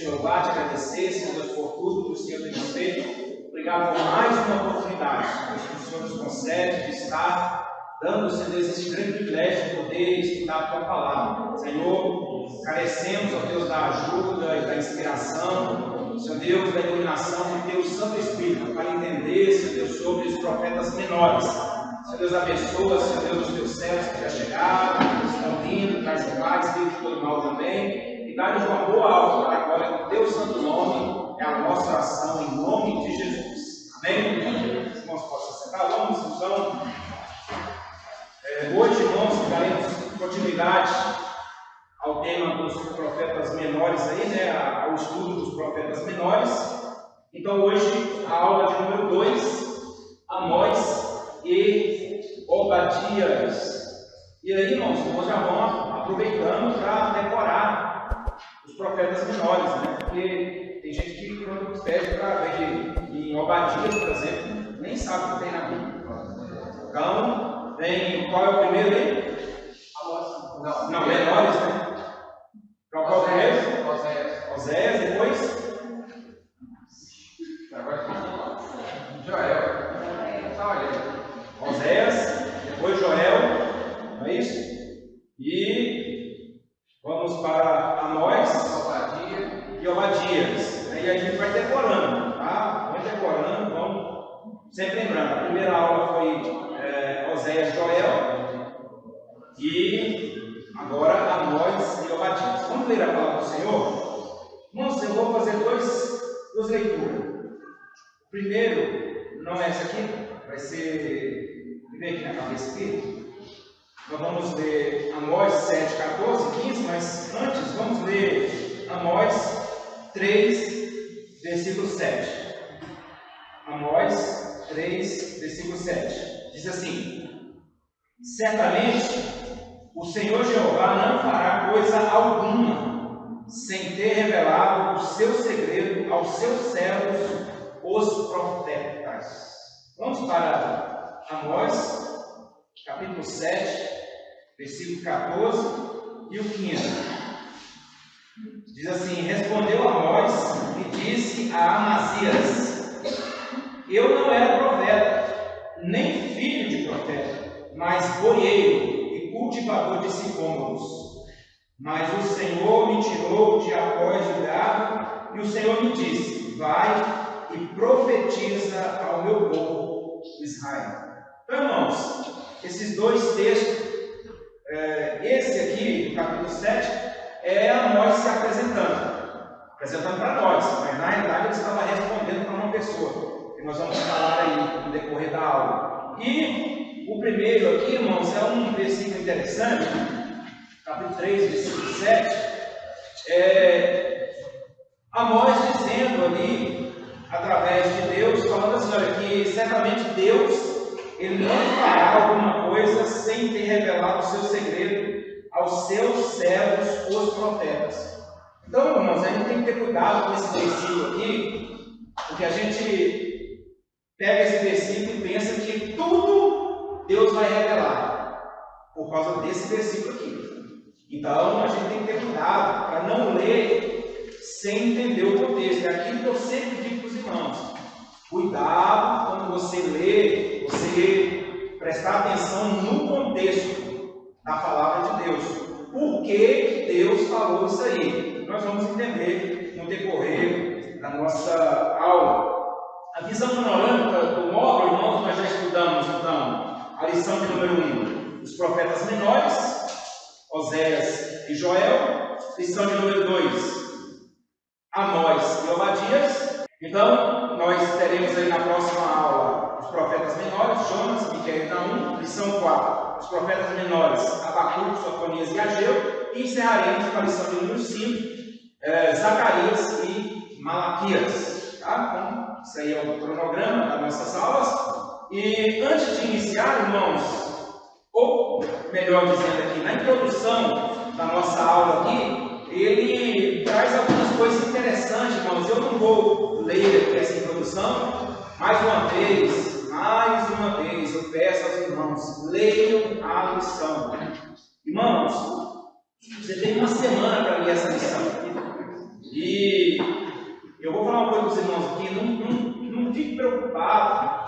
te louvar, te agradecer, Senhor Deus, por tudo que o Senhor tem nos feito. Obrigado por mais uma oportunidade que o Senhor nos concede de estar dando, Senhor Deus, esse grande privilégio de poder estudar a Tua Palavra. Senhor, carecemos, ó Deus, da ajuda e da inspiração, Senhor Deus, da iluminação de Teu Santo Espírito, para entender, Senhor Deus, sobre os profetas menores. Senhor Deus, abençoa, Senhor Deus, os Teus servos que já chegaram, que estão vindo, traz paz, livre de todo mal também, e dá-nos uma boa aula para agora, no Teu Santo Nome, é a nossa oração, em nome de Jesus. Amém? Os irmãos possam sentar, vamos então. Hoje, irmãos, daremos continuidade ao tema dos profetas menores aí, né? Ao estudo dos profetas menores. Então, hoje, a aula de número 2, Amós e Obadias. E aí, irmãos, nós já vamos aproveitando para decorar os profetas menores, né? Porque tem gente que, quando pede para ver em Obadias, por exemplo, nem sabe o que tem na Bíblia. Então, qual é o primeiro aí? Não, menores, né? Qual é o primeiro? Oséias, depois? Joel. Oséias, depois Joel, não é isso? E vamos para Amós e Obadias. Aí a gente vai decorando, tá? Vamos decorando, vamos sempre lembrando. A primeira aula foi Oséias e Joel, e agora Amós e Obadias. Vamos ler a palavra do Senhor? Irmãos, eu vou fazer duas leituras. O primeiro, não é essa aqui, vai ser, vem aqui na cabeça aqui. Nós vamos ler Amós 7, 14, 15, mas antes vamos ler Amós 3, versículo 7. Amós 3, versículo 7. Diz assim: certamente o Senhor Jeová não fará coisa alguma sem ter revelado o seu segredo aos seus servos, os profetas. Vamos para Amós, capítulo 7, versículo 14 e o 15. Diz assim: respondeu Amós e disse a Amazias: eu não era profeta, nem filho de profeta, mas boieiro e cultivador de sicômoros. Mas o Senhor me tirou de após o gado, e o Senhor me disse: vai e profetiza ao meu povo Israel. Então, irmãos, esses dois textos, esse aqui, capítulo 7, é Amós se apresentando para nós, mas na realidade ele estava respondendo para uma pessoa, que nós vamos falar aí no decorrer da aula. E o primeiro aqui, irmãos, é um versículo interessante, capítulo 3, versículo 7, Amós dizendo ali, através de Deus, falando assim, olha, que certamente Deus, ele não fará alguma coisa sem ter revelado o seu segredo aos seus servos, os profetas. Então, irmãos, a gente tem que ter cuidado com esse versículo aqui, porque a gente pega esse versículo e pensa que tudo Deus vai revelar, por causa desse versículo aqui. Então, a gente tem que ter cuidado para não ler sem entender o contexto. É aquilo que eu sempre digo para os irmãos. Cuidado quando você lê, você prestar atenção no contexto da palavra de Deus. Por que Deus falou isso aí? Nós vamos entender no decorrer da nossa aula. A visão panorâmica do módulo, irmãos, nós já estudamos então a lição de número 1, os profetas menores, Oséias e Joel. Lição de número 2, Amós e Obadias. Então, nós teremos aí na próxima aula os profetas menores, Jonas, Miqueias e Naum. Lição 4, os profetas menores, Abacuque, Sofonias e Ageu. E encerraremos com a lição de número 5, Zacarias e Malaquias. Tá? Então, isso aí é o cronograma das nossas aulas. E antes de iniciar, irmãos, ou melhor dizendo aqui, na introdução da nossa aula aqui, ele traz algumas coisas interessantes, irmãos. Eu não vou ler essa introdução. Mais uma vez, eu peço aos irmãos, leiam a lição. Irmãos, você tem uma semana para ler essa lição. E os irmãos aqui, não fique preocupado.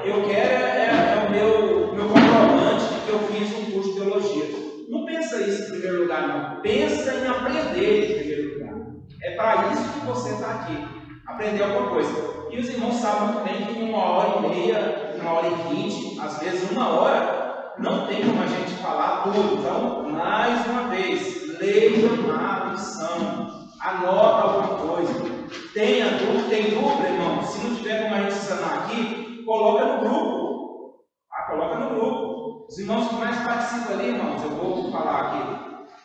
Eu quero o meu comprovante de que eu fiz um curso de teologia. Não pensa isso em primeiro lugar, não. Pensa em aprender em primeiro lugar. É para isso que você está aqui. Aprender alguma coisa. E os irmãos sabem muito bem que em 1h30, 1h20, às vezes 1 hora, não tem como a gente falar tudo. Então, mais uma vez, leia a lição. Anota alguma coisa. Tem dúvida, irmão? Se não tiver como a gente sanar aqui, coloca no grupo. Coloca no grupo. Os irmãos que mais participam ali, irmãos, eu vou falar aqui.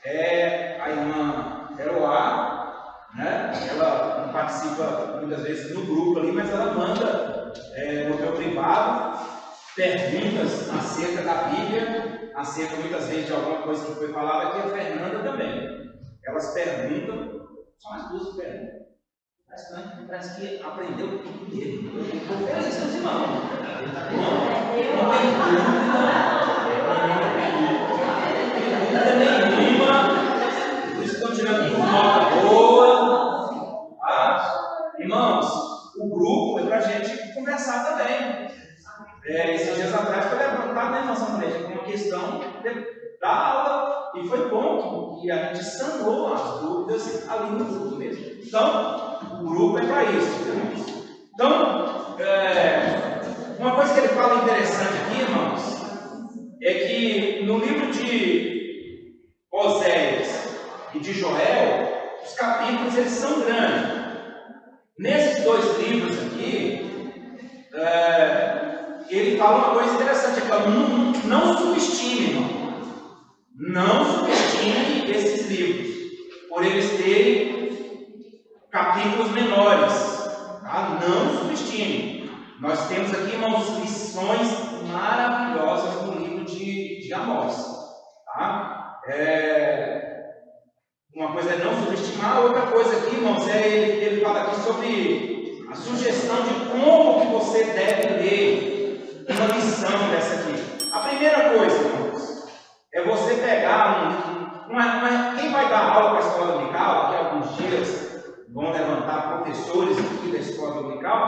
É a irmã Eloá, né? Ela não participa muitas vezes no grupo ali, mas ela manda no meu privado perguntas acerca da Bíblia, acerca muitas vezes de alguma coisa que foi falada aqui. A Fernanda também. Elas perguntam, são as duas que perguntam. Parece que aprendeu tudo mesmo. Eu estou feliz com os irmãos. Não tem dúvida nenhuma. Por isso estão tirando tudo nota boa. Irmãos, o grupo é para a gente conversar também. Esses dias atrás foi levantado na nossa igreja com uma questão da aula, e foi bom que a gente sanou as dúvidas ali no grupo mesmo. Então, o grupo é para isso, irmãos. Então, uma coisa que ele fala interessante aqui, irmãos, é que no livro de Oséias e de Joel, os capítulos eles são grandes. Nesses dois livros aqui, ele fala uma coisa interessante aqui, não subestime, irmão. Não subestime esses livros, por eles terem capítulos menores. Tá? Não subestime. Nós temos aqui, irmãos, lições maravilhosas no livro de Amós. Tá? Uma coisa é não subestimar, outra coisa aqui, irmãos, ele fala aqui sobre a sugestão de como que você deve ler uma lição dessa aqui. A primeira coisa, irmãos, é você pegar quem vai dar aula para a escola dominical, daqui a alguns dias vão levantar professores aqui da escola dominical.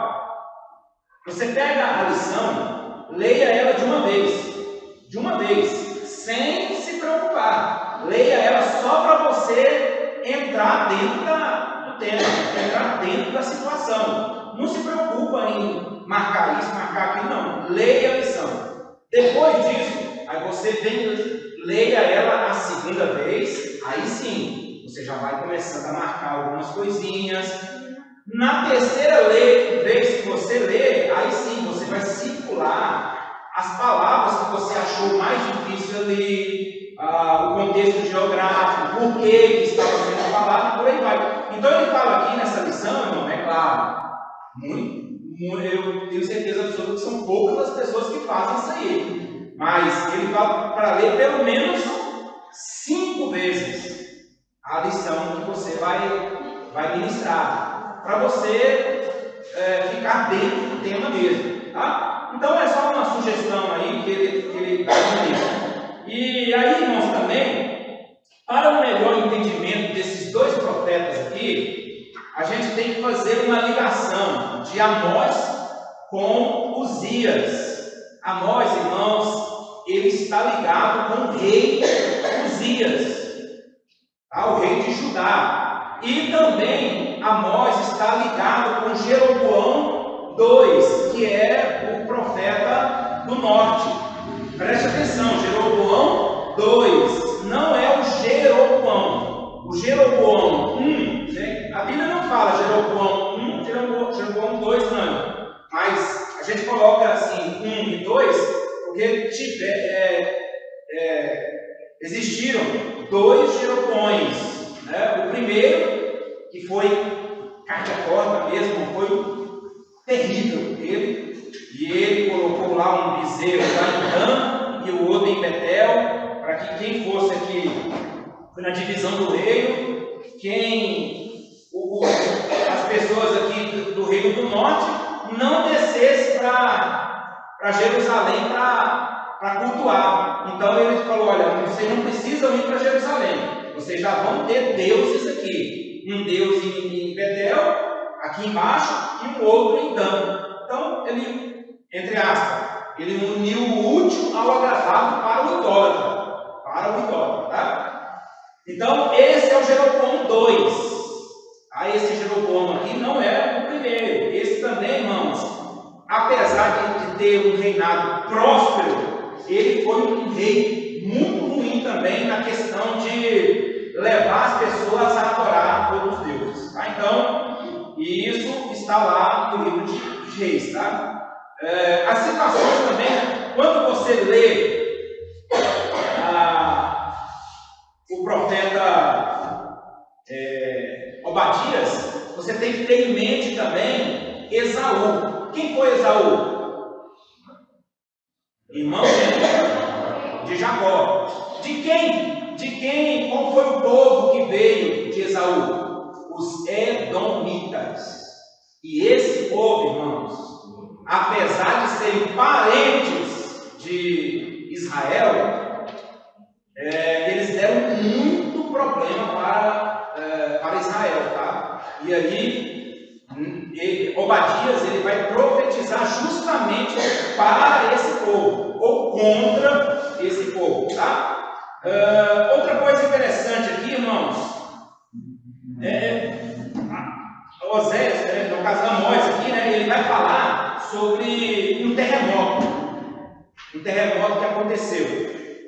Você pega a lição, leia ela de uma vez, sem se preocupar. Leia ela só para você entrar dentro do tema, entrar dentro da situação. Não se preocupa em marcar isso, marcar aquilo, não. Leia a lição. Depois disso, aí você leia ela a segunda vez, aí sim, você já vai começando a marcar algumas coisinhas. Na terceira vez que você lê, aí sim, você vai circular as palavras que você achou mais difícil ali, o contexto geográfico, por que estava sendo falado e por aí vai. Então ele fala aqui nessa lição, irmão, é claro, eu tenho certeza absoluta que são poucas as pessoas que fazem isso aí, mas ele fala para ler pelo menos 5 vezes a lição que você vai ministrar, para você ficar dentro do tema mesmo, tá? Então é só uma sugestão aí que ele dá nisso. E aí, irmãos, também, para um melhor entendimento desses dois profetas aqui, a gente tem que fazer uma ligação de Amós com Uzias. Amós, irmãos, ele está ligado com o rei Uzias, tá? O rei de Judá. E também Amós está ligado com Jeroboão II, que é o profeta do norte. Preste atenção, Jeroboão II não é o Jeroboão. O Jeroboão I, a Bíblia não fala Jeroboão I, Jeroboão II não. Mas a gente coloca assim, 1 e 2, porque existiram 2 Jeroboões. Né? O primeiro, que foi carne a corda mesmo, foi terrível e ele colocou lá um bezerro lá em Dan e o outro em Betel, para que quem fosse aqui, foi na divisão do reino, as pessoas aqui do reino do norte não descesse para Jerusalém para cultuar. Então ele falou, olha, vocês não precisam ir para Jerusalém, vocês já vão ter deuses aqui, um deus em Betel, aqui embaixo e um outro então. Então, ele, entre aspas, ele uniu o útil ao agradável para o idólatra, tá? Então, esse é o Jeroboão 2. Esse Jeroboão aqui não é o primeiro. Esse também, irmãos, apesar de ter um reinado próspero, ele foi um rei muito ruim também na questão de levar as pessoas a adorar outros deuses, tá? Então, isso está lá no livro de Reis, tá? As situações também, quando você lê o profeta Obadias, você tem que ter em mente também Esaú. Quem foi Esaú? Irmão de Jacó. De quem? Qual foi o povo que veio de Esaú? Os Edomitas. E esse povo, irmãos, apesar de serem parentes de Israel, eles deram muito problema para Israel, tá? E aí, Obadias, ele vai profetizar justamente para esse povo, ou contra esse povo, tá? Outra coisa interessante aqui, irmãos, Oséias, no caso Amós aqui, ele vai falar sobre um terremoto que aconteceu.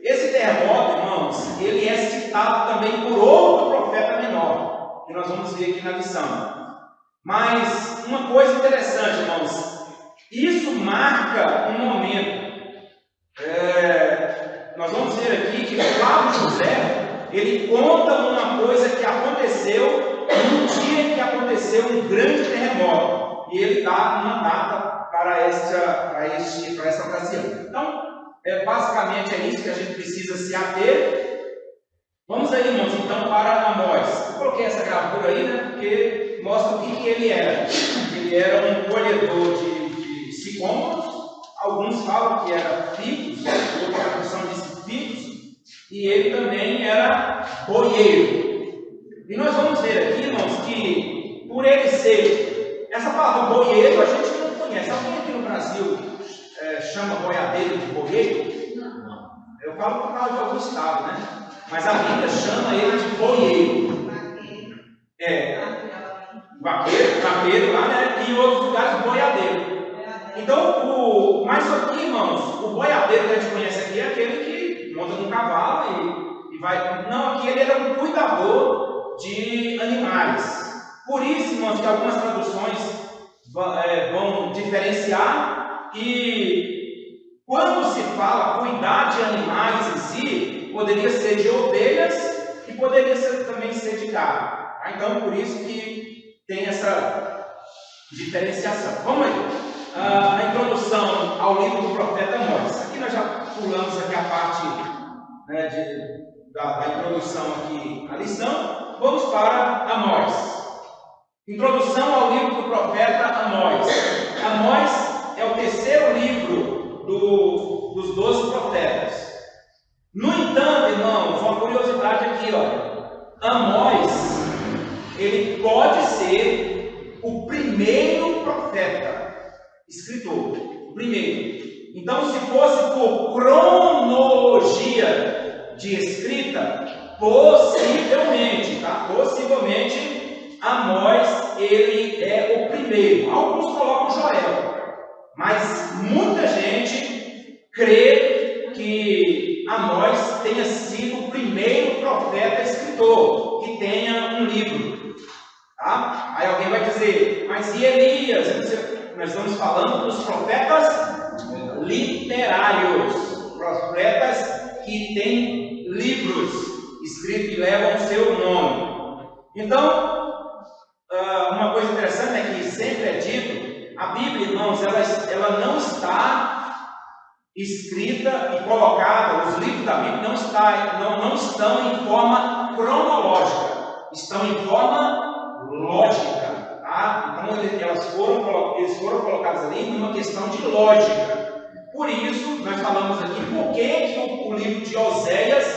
Esse terremoto, irmãos, ele é citado também por outro profeta menor, que nós vamos ver aqui na lição. Mas uma coisa interessante, irmãos, isso marca um momento. Nós vamos ver aqui que Flávio José, ele conta uma coisa que aconteceu no dia em que aconteceu um grande terremoto, e ele dá uma data para essa ocasião. Então, basicamente é isso que a gente precisa se ater. Vamos aí, irmãos, então, para Amós. Eu coloquei essa gravura aí, porque mostra o que ele era. Ele era um colhedor de sicômoros. Alguns falam que era figos, outra tradução diz figos, e ele também era boieiro. E nós vamos ver aqui, irmãos, que por ele ser, essa palavra boieiro a gente não conhece. Alguém aqui no Brasil chama boiadeiro de boieiro? Não. Eu falo por causa de algum estado, né? Mas a Bíblia chama ele de boieiro. Vaqueiro lá, né? E em outros lugares, boiadeiro. Então, mas aqui, irmãos, o boiadeiro que a gente conhece aqui é aquele que monta num cavalo e vai. Não, aqui ele era um cuidador de animais. Por isso, irmãos, que algumas traduções vão diferenciar, e quando se fala cuidar de animais em si, poderia ser de ovelhas e poderia também ser de gado. Então, por isso que tem essa diferenciação. Vamos aí. A introdução ao livro do profeta Amós. Aqui nós já pulamos aqui a parte da introdução aqui à lição. Vamos para Amós. Introdução ao livro do profeta Amós. Amós é o terceiro livro dos 12 profetas. No entanto, irmãos, uma curiosidade aqui, olha. Amós, ele pode ser o primeiro profeta, escritor, o primeiro. Então, se fosse por cronologia de escrita, possivelmente, Amós, ele é o primeiro. Alguns colocam Joel, mas muita gente crê que Amós tenha sido o primeiro profeta escritor que tenha um livro. Tá? Aí alguém vai dizer, mas e Elias? Nós estamos falando dos profetas literários, profetas que têm livros escritos e levam o seu nome. Então, uma coisa interessante é que sempre é dito, a Bíblia, irmãos, ela não está escrita e colocada, os livros da Bíblia não estão em forma cronológica, estão em forma lógica. Tá? Então eles foram colocados ali numa questão de lógica. Por isso, nós falamos aqui por que o livro de Oséias,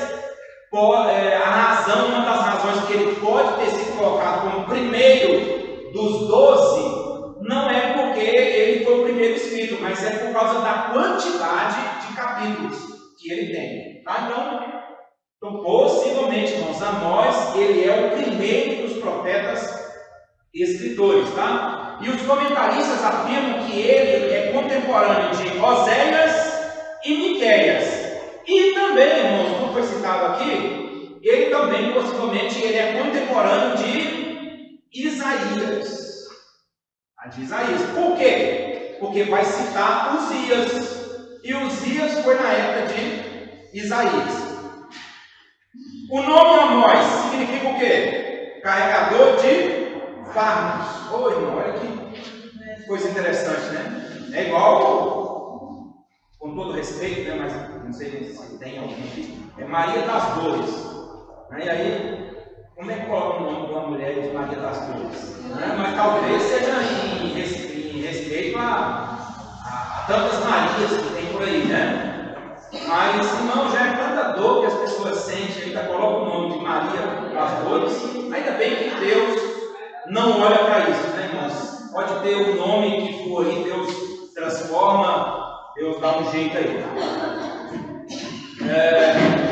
uma das razões que ele pode ter sido colocado como primeiro dos 12 não é porque ele foi o primeiro escrito, mas é por causa da quantidade de capítulos que ele tem. Tá? Então, possivelmente, irmãos, Amós, ele é o primeiro dos profetas escritores. Tá? E os comentaristas afirmam que ele é contemporâneo de Oséias e Miqueias. E também, irmãos, como foi citado aqui, ele também, possivelmente, ele é contemporâneo de Isaías. De Isaías. Por quê? Porque vai citar Uzias. E Uzias foi na época de Isaías. O nome Amós significa o quê? Carregador de fardos. Ô irmão, olha que coisa interessante, né? É igual, com todo respeito, né? Mas não sei se tem alguém aqui. É Maria das Dores. E aí, como é que coloca o nome de uma mulher de Maria das Dores? Mas talvez seja em respeito a tantas Marias que tem por aí, né? Mas não, já é tanta dor que as pessoas sentem, ainda coloca o nome de Maria das Dores. Ainda bem que Deus não olha para isso, né, irmãos? Pode ter o nome que for aí, Deus transforma, Deus dá um jeito aí.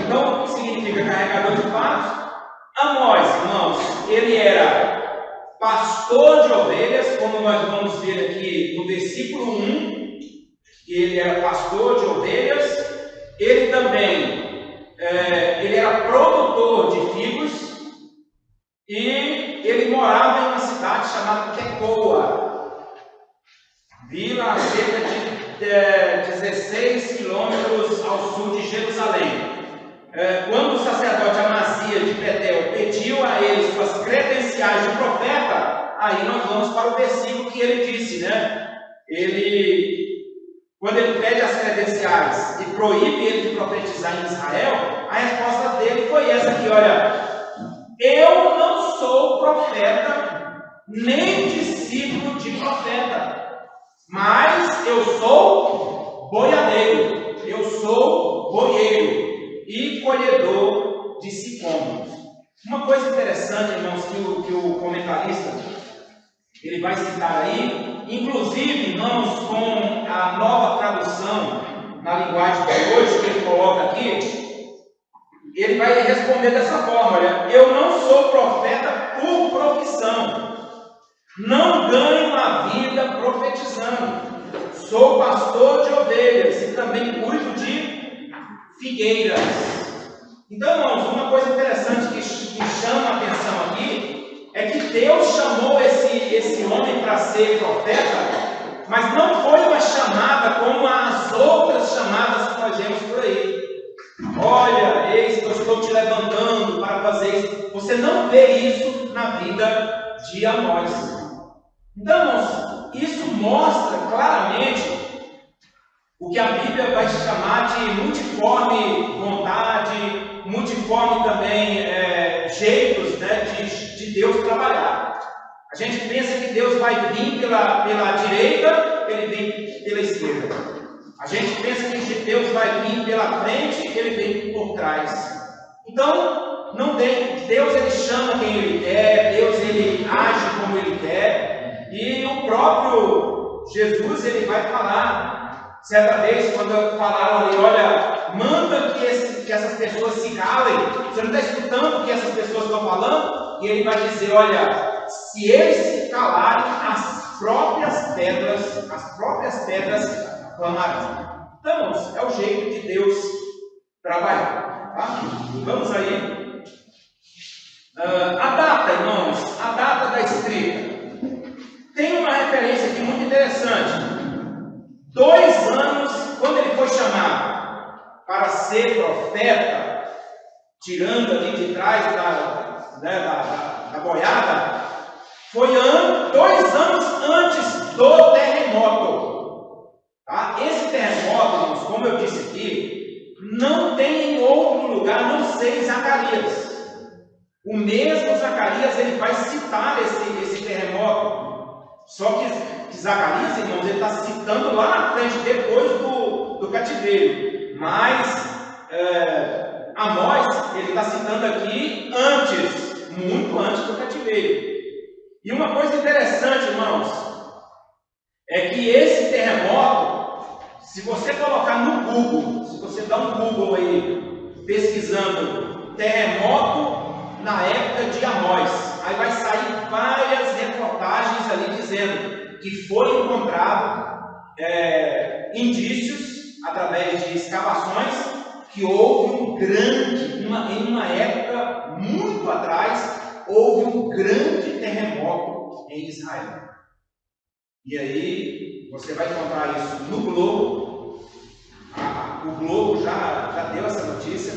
Então, o que significa carregador de fardos? Amós, irmãos, ele era pastor de ovelhas, como nós vamos ver aqui no versículo 1, que ele era pastor de ovelhas. Ele também ele era produtor de figos e ele morava em uma cidade chamada Tecoa, vila a cerca de 16 quilômetros ao sul de Jerusalém. Quando o sacerdote Amazias de Betel pediu a ele suas credenciais de profeta, aí nós vamos para o versículo que ele disse, né? Quando ele pede as credenciais e proíbe ele de profetizar em Israel, a resposta dele foi essa aqui, olha: eu não sou profeta, nem discípulo de profeta, mas eu sou boiadeiro, eu sou boieiro e colhedor de sicômoros. Uma coisa interessante, irmãos, que o comentarista ele vai citar aí, inclusive, irmãos, com a nova tradução na linguagem de hoje que ele coloca aqui, ele vai responder dessa forma: olha, eu não sou profeta por profissão, não ganho a vida profetizando, sou pastor de ovelhas e também cuido de figueiras. Então, irmãos, uma coisa interessante que chama a atenção aqui é que Deus chamou esse homem para ser profeta, mas não foi uma chamada como as outras chamadas que nós vemos por aí. Olha, eis que eu estou te levantando para fazer isso. Você não vê isso na vida de Amós. Então, irmãos, isso mostra claramente o que a Bíblia vai chamar de multiforme vontade, multiforme também jeitos, né, de Deus trabalhar. A gente pensa que Deus vai vir pela direita, ele vem pela esquerda. A gente pensa que Deus vai vir pela frente, ele vem por trás. Então, não tem. Deus ele chama quem ele quer, Deus ele age como ele quer. E o próprio Jesus ele vai falar. Certa vez, quando falaram ali, olha, manda que essas pessoas se calem, você não está escutando o que essas pessoas estão falando? E ele vai dizer, olha, se eles se calarem, as próprias pedras clamarão. Então, é o jeito de Deus trabalhar. Tá? Vamos aí. A data, irmãos, a data da escrita. Tem uma referência aqui muito interessante. 2 anos, quando ele foi chamado para ser profeta, tirando ali de trás da boiada, foi 2 anos antes do terremoto. Tá? Esse terremoto, irmãos, como eu disse aqui, não tem em outro lugar, não sei, Zacarias. O mesmo Zacarias ele vai citar esse terremoto. Só que Zacarias, irmãos, ele está citando lá na frente, depois do cativeiro. Mas Amós, ele está citando aqui antes, muito antes do cativeiro. E uma coisa interessante, irmãos, é que esse terremoto, se você colocar no Google, se você dá um Google aí, pesquisando terremoto na época de Amós, aí vai sair várias reportagens ali dizendo que foi encontrado indícios, através de escavações, que houve em uma época muito atrás, houve um grande terremoto em Israel. E aí, você vai encontrar isso no Globo. O Globo já deu essa notícia.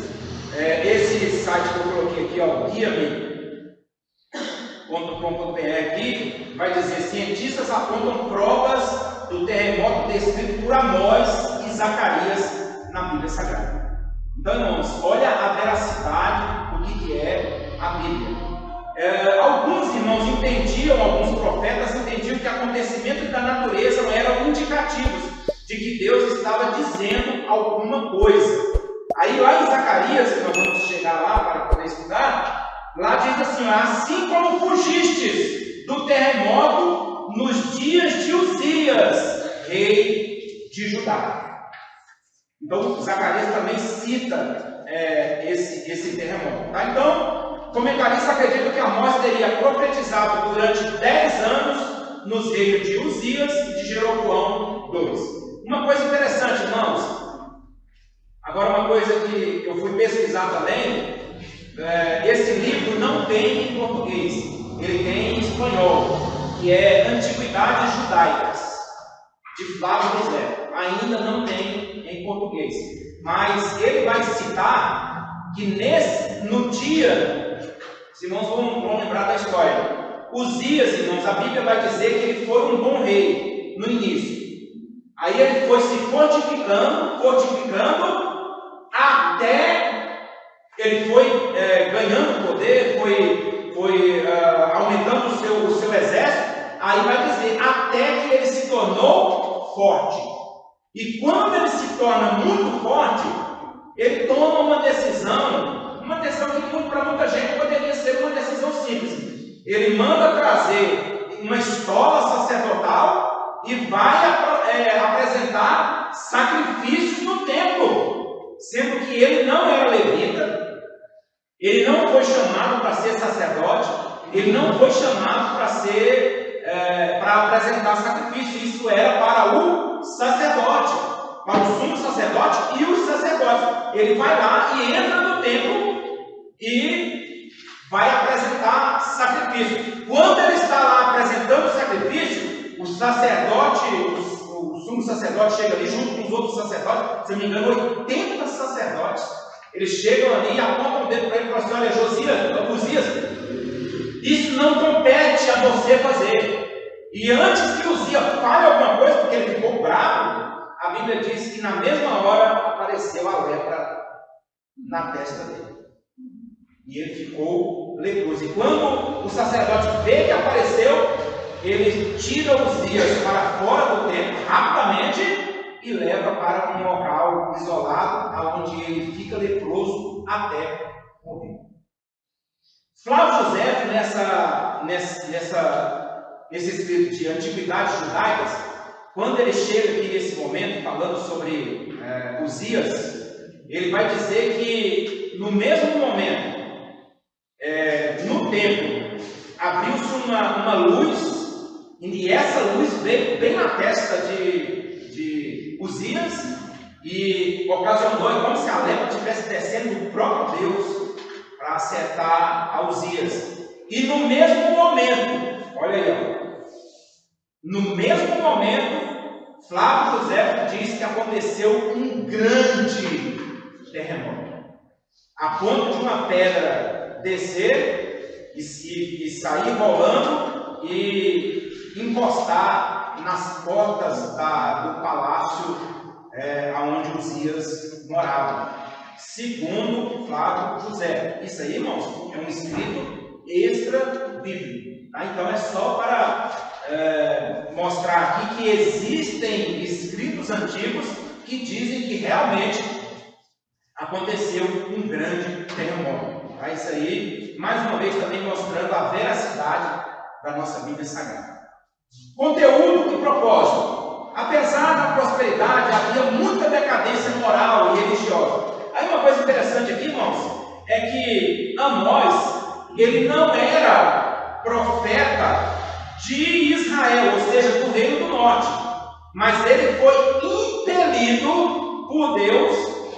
Esse site que eu coloquei aqui, ó, guiame.com.br, aqui, vai dizer: cientistas apontam provas do terremoto descrito por Amós e Zacarias na Bíblia Sagrada. Então, irmãos, olha a veracidade do que é a Bíblia. Alguns irmãos alguns profetas entendiam que acontecimentos da natureza não eram indicativos de que Deus estava dizendo alguma coisa. Aí lá em Zacarias, que nós vamos chegar lá para poder estudar, lá diz assim: assim como fugistes do terremoto nos dias de Uzias, rei de Judá. Então, Zacarias também cita esse terremoto. Tá? Então, comentaristas acreditam que Amós teria profetizado durante 10 anos nos reinos de Uzias e de Jeroboão II. Uma coisa interessante, irmãos. Agora, uma coisa que eu fui pesquisar também, esse livro não tem em português, ele tem em espanhol, que é Antiguidades Judaicas, de Flávio José. Ainda não tem em português, mas ele vai citar que no dia, os irmãos vão lembrar da história, Uzias, irmãos, a Bíblia vai dizer que ele foi um bom rei no início. Aí ele foi se fortificando, até ele foi ganhando poder, foi aumentando o seu exército. Aí vai dizer, até que ele se tornou forte. E quando ele se torna muito forte, ele toma uma decisão que para muita gente poderia ser uma decisão simples. Ele manda trazer uma estola sacerdotal e vai apresentar sacrifícios no templo, sendo que ele não era levita, ele não foi chamado para ser sacerdote, ele não foi chamado para apresentar sacrifício. Isso era para o sacerdote, para o sumo sacerdote e os sacerdotes. Ele vai lá e entra no templo e vai apresentar sacrifício. Quando ele está lá apresentando o sacrifício, o sumo sacerdote chega ali junto com os outros sacerdotes, se não me engano, 80 sacerdotes. Eles chegam ali e apontam o dedo para ele e falam assim: olha, Uzias, isso não compete a você fazer. E antes que Uzias fale alguma coisa, porque ele ficou bravo, a Bíblia diz que na mesma hora apareceu a lepra na testa dele. E ele ficou leproso. E quando o sacerdote vê que apareceu, ele tira Uzias para fora do templo rapidamente e leva para um local isolado, onde ele fica leproso até morrer. Flávio José, nesse escrito de Antiguidades Judaicas, quando ele chega aqui nesse momento, falando sobre Uzias, ele vai dizer que no mesmo momento, no templo, abriu-se uma luz, e essa luz veio bem na testa de Uzias e ocasionou como se a lepra estivesse descendo do próprio Deus para acertar a Uzias. E no mesmo momento, olha aí, no mesmo momento, Flávio José diz que aconteceu um grande terremoto, a ponto de uma pedra descer e sair rolando e encostar nas portas do palácio onde Uzias morava, segundo Flávio José. Isso aí, irmãos, é um escrito extra-bíblico. Tá? Então é só para mostrar aqui que existem escritos antigos que dizem que realmente aconteceu um grande terremoto. Tá? Isso aí, mais uma vez, também mostrando a veracidade da nossa Bíblia Sagrada. Conteúdo e propósito. Apesar da prosperidade, havia muita decadência moral e religiosa. Aí uma coisa interessante aqui, irmãos, é que Amós, ele não era profeta de Israel, ou seja, do Reino do Norte, mas ele foi impelido por Deus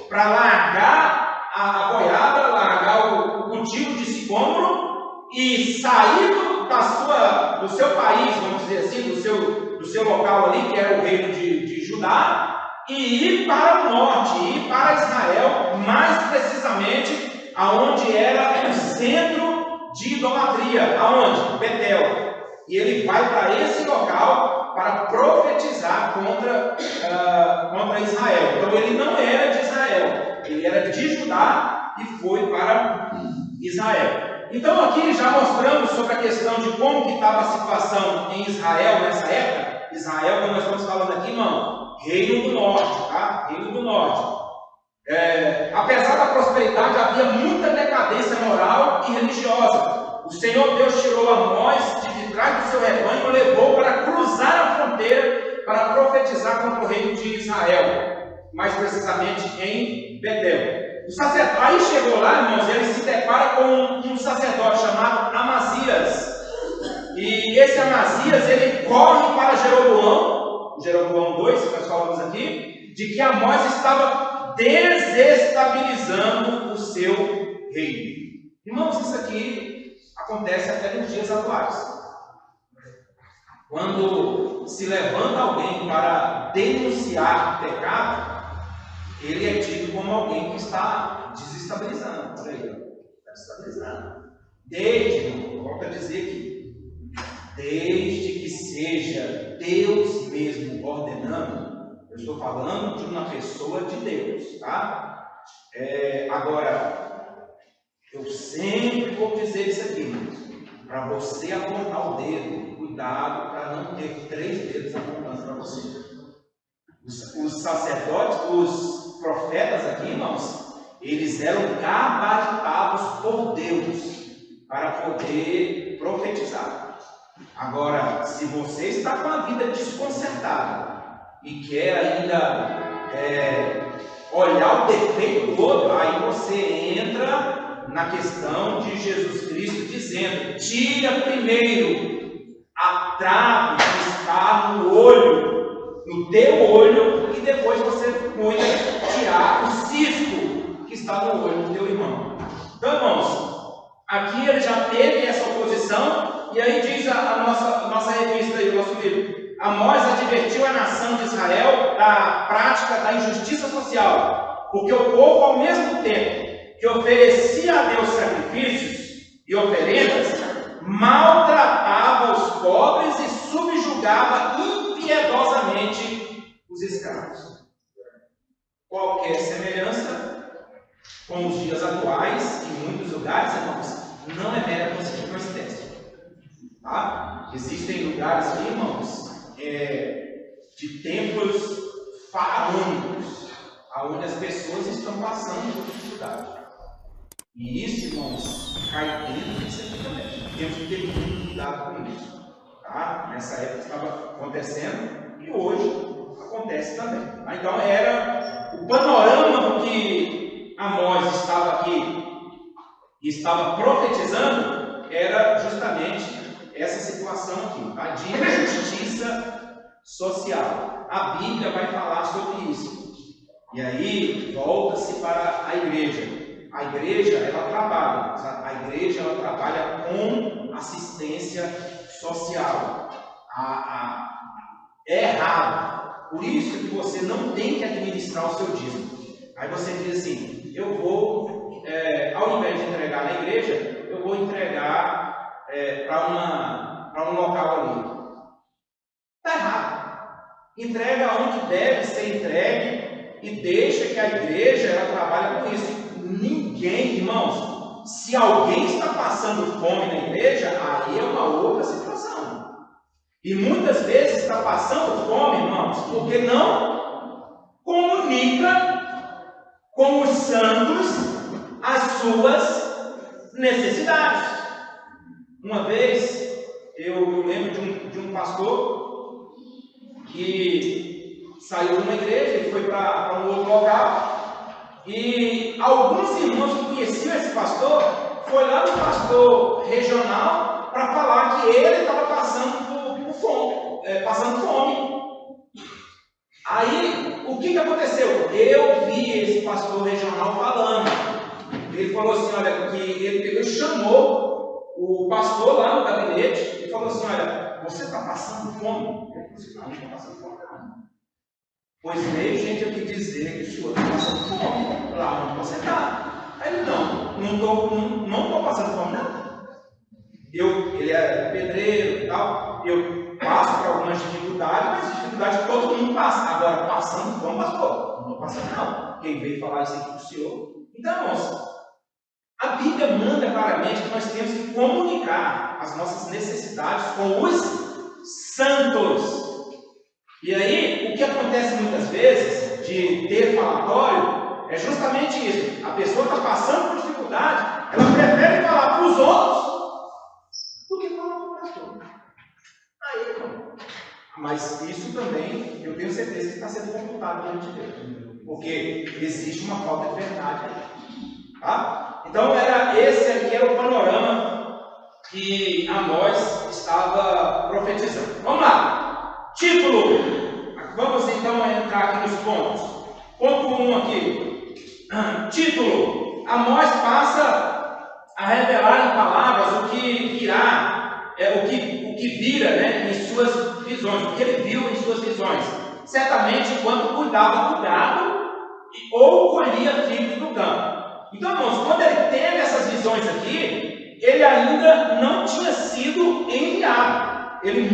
para largar a goiaba, largar o cultivo de sicômoro e sair do seu país, vamos dizer assim, do seu local ali, que era o reino de Judá, e ir para o norte, ir para Israel, mais precisamente aonde era o centro de idolatria, aonde? Betel. E ele vai para esse local para profetizar contra Israel. Então ele não era de Israel, ele era de Judá e foi para Israel. Então aqui já mostramos sobre a questão de como que estava a situação em Israel nessa época. Israel, como nós estamos falando aqui, irmão, Reino do Norte, tá? Reino do Norte. Apesar da prosperidade, havia muita decadência moral e religiosa. O Senhor Deus tirou Amós de trás do seu rebanho e o levou para cruzar a fronteira para profetizar contra o reino de Israel, mais precisamente em Betel. O sacerdote, aí chegou lá, irmãos, ele se depara com um sacerdote chamado Amazias. E esse Amazias, ele corre para Jeroboão 2, que nós falamos aqui, de que Amós estava desestabilizando o seu reino. Irmãos, isso aqui acontece até nos dias atuais. Quando se levanta alguém para denunciar pecado, ele é tido como alguém que está desestabilizando. Olha aí, está desestabilizando. Volto a dizer que, desde que seja Deus mesmo ordenando, eu estou falando de uma pessoa de Deus, tá? Agora, eu sempre vou dizer isso aqui, para você apontar o dedo, cuidado para não ter 3 dedos apontando para você. Os sacerdotes, os profetas aqui, irmãos, eles eram gabaritados por Deus para poder profetizar. Agora, se você está com a vida desconcertada e quer ainda olhar o defeito do outro, aí você entra na questão de Jesus Cristo dizendo: tira primeiro a trave que está no olho, no teu olho, e depois você cuida de tirar o cisco que está no olho do teu irmão. Então, irmãos, aqui ele já teve essa oposição, e aí diz a nossa revista aí, o nosso livro: Amós advertiu a nação de Israel da prática da injustiça social, porque o povo, ao mesmo tempo que oferecia a Deus sacrifícios e oferendas, maltratava os pobres e subjugava impiedosamente os escravos. Qualquer semelhança com os dias atuais, em muitos lugares, irmãos, não é mera coincidência. Tá? Existem lugares aqui, irmãos, de templos faraônicos, onde as pessoas estão passando por dificuldade. E isso, irmãos, cai dentro disso aqui também. Temos que ter muito cuidado com isso. Tá? Nessa época estava acontecendo e hoje acontece também. Então era o panorama do que Amós estava aqui e estava profetizando, era justamente essa situação aqui, tá? De injustiça social. A Bíblia vai falar sobre isso. E aí volta-se para a igreja. A igreja, ela trabalha com assistência social. É errado. Por isso que você não tem que administrar o seu dízimo. Aí você diz assim: eu vou, ao invés de entregar na igreja, eu vou entregar para um local ali. Está errado. Entrega onde deve ser entregue e deixa que a igreja ela trabalhe com isso. Ninguém, irmãos, se alguém está passando fome na igreja, aí é uma outra situação. E muitas vezes está passando fome, irmãos, porque não comunica com os santos as suas necessidades. Uma vez, eu lembro de um pastor que saiu de uma igreja e foi para um outro local, e alguns irmãos que conheciam esse pastor foi lá no pastor regional para falar que ele estava passando fome. Aí, o que aconteceu? Eu vi esse pastor regional falando. Ele falou assim, olha, que ele chamou o pastor lá no gabinete e falou assim, olha, você está passando fome? Ele falou assim, não estou passando fome não. Pois veio gente aqui dizer que o senhor está passando fome lá onde você está. Aí ele, não estou passando fome não. Ele é pedreiro e tal, eu passo por algumas dificuldades, mas dificuldade todo mundo passa. Agora, passando fome, pastor, não estou passando não. Quem veio falar isso aqui para o senhor? Então, irmãos, a Bíblia manda claramente que nós temos que comunicar as nossas necessidades com os santos. E aí, o que acontece muitas vezes de ter falatório é justamente isso. A pessoa está passando por dificuldade, ela prefere falar para os outros do que falar para o pastor. Aí, irmão. Mas isso também, eu tenho certeza que está sendo computado diante de Deus. Porque existe uma falta de verdade aí. Tá? Então, esse aqui era o panorama que Amós estava profetizando. Vamos lá. Título. Vamos então entrar aqui nos pontos. Ponto 1 aqui. Título. Amós passa a revelar em palavras o que virá, o que vira, né, em suas visões, o que ele viu em suas visões. Certamente quando cuidava do gado ou colhia figos do campo. Então, irmãos, quando ele teve essas visões aqui, ele ainda não tinha sido enviado. Ele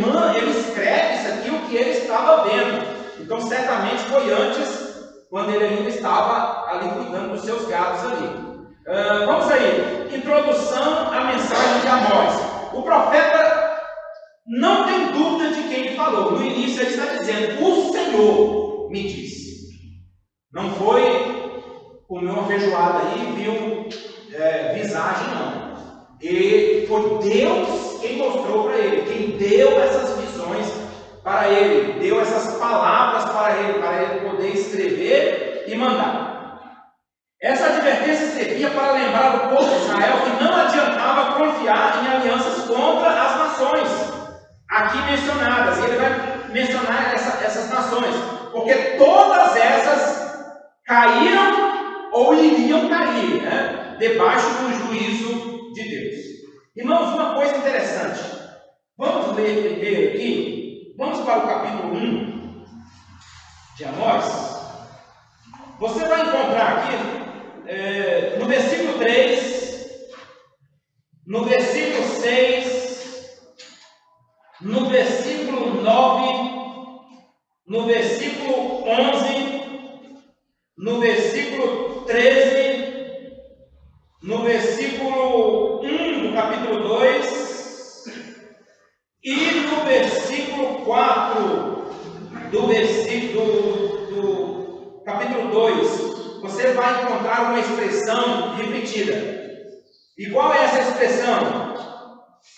escreve isso aqui, o que ele estava vendo. Então, certamente foi antes, quando ele ainda estava ali cuidando dos seus gados ali. Vamos aí. Introdução à mensagem de Amós. O profeta não tem dúvida de quem ele falou. No início ele está dizendo, o Senhor me disse. Não foi comeu uma feijoada aí e viu visagem, não. E foi Deus quem mostrou para ele, quem deu essas visões para ele, deu essas palavras para ele poder escrever e mandar. Essa advertência servia para lembrar o povo de Israel que não adiantava confiar em alianças contra as nações aqui mencionadas. E ele vai mencionar essas nações, porque todas essas caíram ou iriam cair, né, debaixo do juízo de Deus. Irmãos, uma coisa interessante. Vamos ler primeiro aqui. Vamos para o capítulo 1 de Amós. Você vai encontrar aqui no versículo 3, no versículo 6, no versículo 9, no versículo 11, no versículo 13, no versículo 1 do capítulo 2 e no versículo 4 do capítulo 2, você vai encontrar uma expressão repetida. E qual é essa expressão?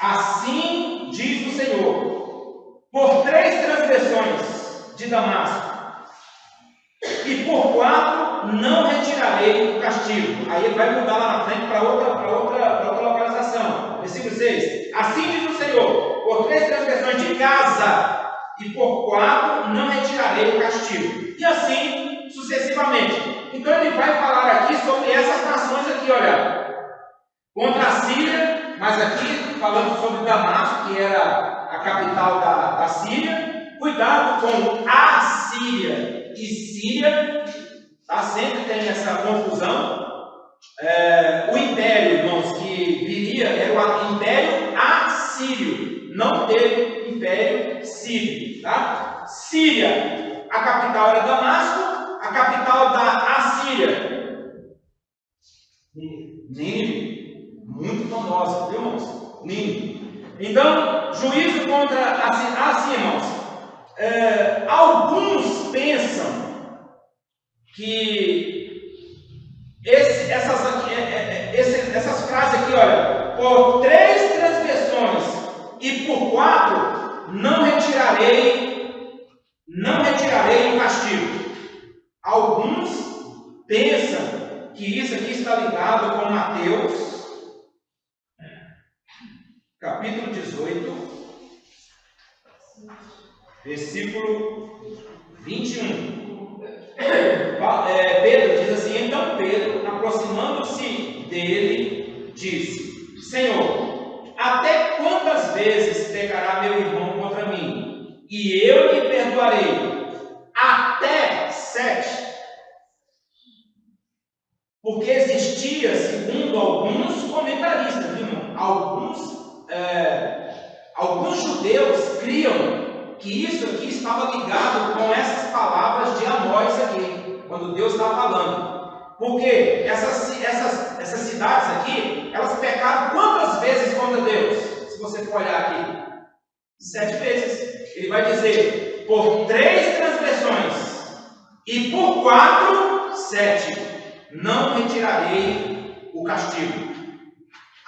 Assim diz o Senhor, por 3 transgressões de Damasco, e por 4 não retirarei o castigo. Aí ele vai mudar lá na frente para outra localização. Versículo 6. Assim diz o Senhor, por 3 transgressões de casa, e por 4 não retirarei o castigo. E assim sucessivamente. Então ele vai falar aqui sobre essas nações aqui, olha. Contra a Síria, mas aqui falando sobre Damasco, que era a capital da Síria. Cuidado com a Síria e Síria, tá? Sempre tem essa confusão. O império, irmãos, que viria era o império assírio, não teve império sírio, tá? Síria, a capital era Damasco, a capital da Assíria, Nínive, muito famosa, viu, irmãos? Nínive. Então, juízo contra assim, irmãos. Alguns pensam que essas frases aqui, olha, por 3 transgressões E por 4, não retirarei o castigo. Alguns pensam que isso aqui está ligado com Mateus, capítulo 18, versículo 21. Pedro diz assim: então Pedro, aproximando-se dele, disse: Senhor, até quantas vezes pecará meu irmão contra mim, e eu lhe perdoarei? Até 7. Porque existia, segundo alguns comentaristas, viu? Alguns judeus criam que isso aqui estava ligado com essas palavras de Amós aqui, quando Deus estava falando. Porque essas cidades aqui, elas pecaram quantas vezes contra Deus? Se você for olhar aqui, 7 vezes. Ele vai dizer: por 3 transgressões, e por 4, 7. Não retirarei o castigo.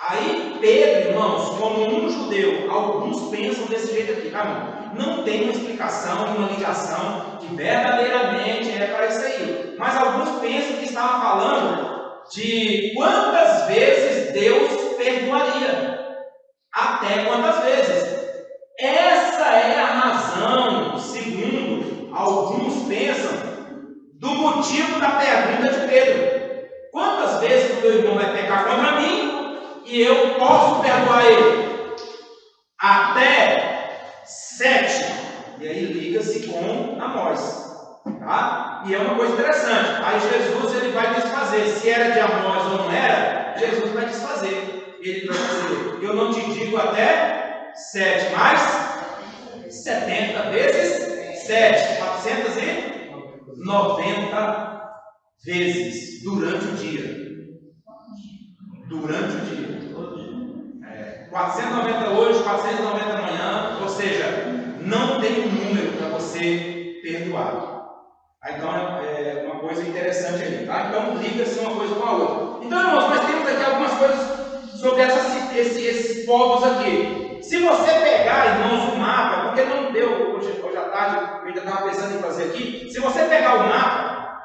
Aí Pedro, irmãos, como um judeu, alguns pensam desse jeito aqui, tá, irmão? Não tem uma explicação, uma ligação que verdadeiramente é para isso aí. Mas alguns pensam que estava falando de quantas vezes Deus perdoaria. Até quantas vezes. Essa é a razão, segundo alguns pensam, do motivo da pergunta de Pedro. Quantas vezes o meu irmão vai pecar contra mim e eu posso perdoar ele? Até 7. E aí liga-se com Amós. Tá? E é uma coisa interessante. Aí Jesus ele vai desfazer. Se era de Amós ou não era, Jesus vai desfazer. Ele vai dizer: eu não te digo até 7, mas 70 vezes 7. 490 vezes durante o dia. Durante o dia. 490 hoje, 490 amanhã. Ou seja, não tem um número para você perdoar. Então é uma coisa interessante ali. Tá? Então liga-se uma coisa com a outra. Então, irmãos, nós temos aqui algumas coisas sobre esses povos aqui. Se você pegar, irmãos, o mapa, porque não deu hoje à tarde, eu ainda estava pensando em fazer aqui. Se você pegar o mapa,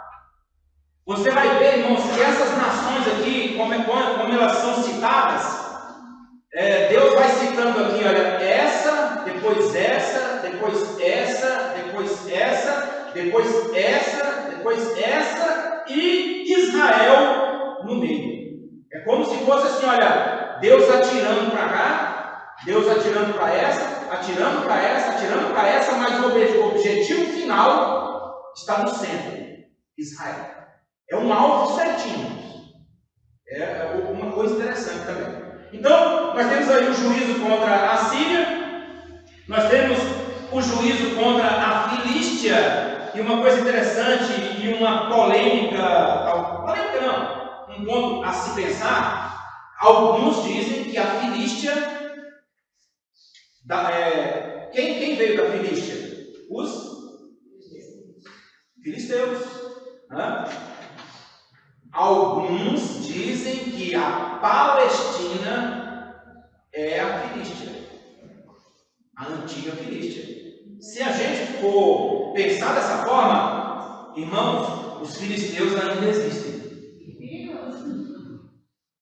você vai ver, irmãos, que essas nações aqui, como elas são citadas, Deus vai citando aqui, olha, essa, depois essa, depois essa, depois essa, depois essa, depois essa e Israel no meio. É como se fosse assim, olha, Deus atirando para cá, Deus atirando para essa, atirando para essa, atirando para essa, mas o objetivo final está no centro, Israel. É um alvo certinho. É uma coisa interessante também. Então, nós temos aí o juízo contra a Síria, nós temos o juízo contra a Filístia, e uma coisa interessante e uma polêmica não, um ponto a se pensar. Alguns dizem que a Filístia, quem veio da Filístia? Os filisteus. Alguns dizem que a Palestina é a Filístia, a antiga Filístia. Se a gente for pensar dessa forma, irmãos, os filisteus ainda existem.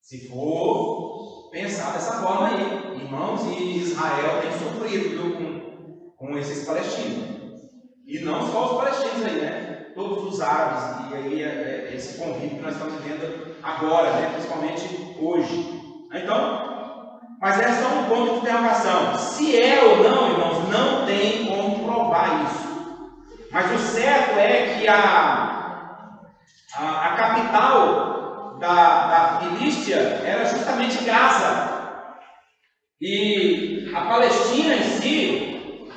Se for pensar dessa forma aí, irmãos, e Israel tem sofrido com esses palestinos. E não só os palestinos aí, né? Todos os árabes, e aí esse convívio que nós estamos vivendo agora, né? Principalmente hoje. Então, mas é só um ponto de interrogação. Se é ou não, irmãos, não tem como provar isso. Mas o certo é que a capital da Filístia era justamente Gaza. E a Palestina em si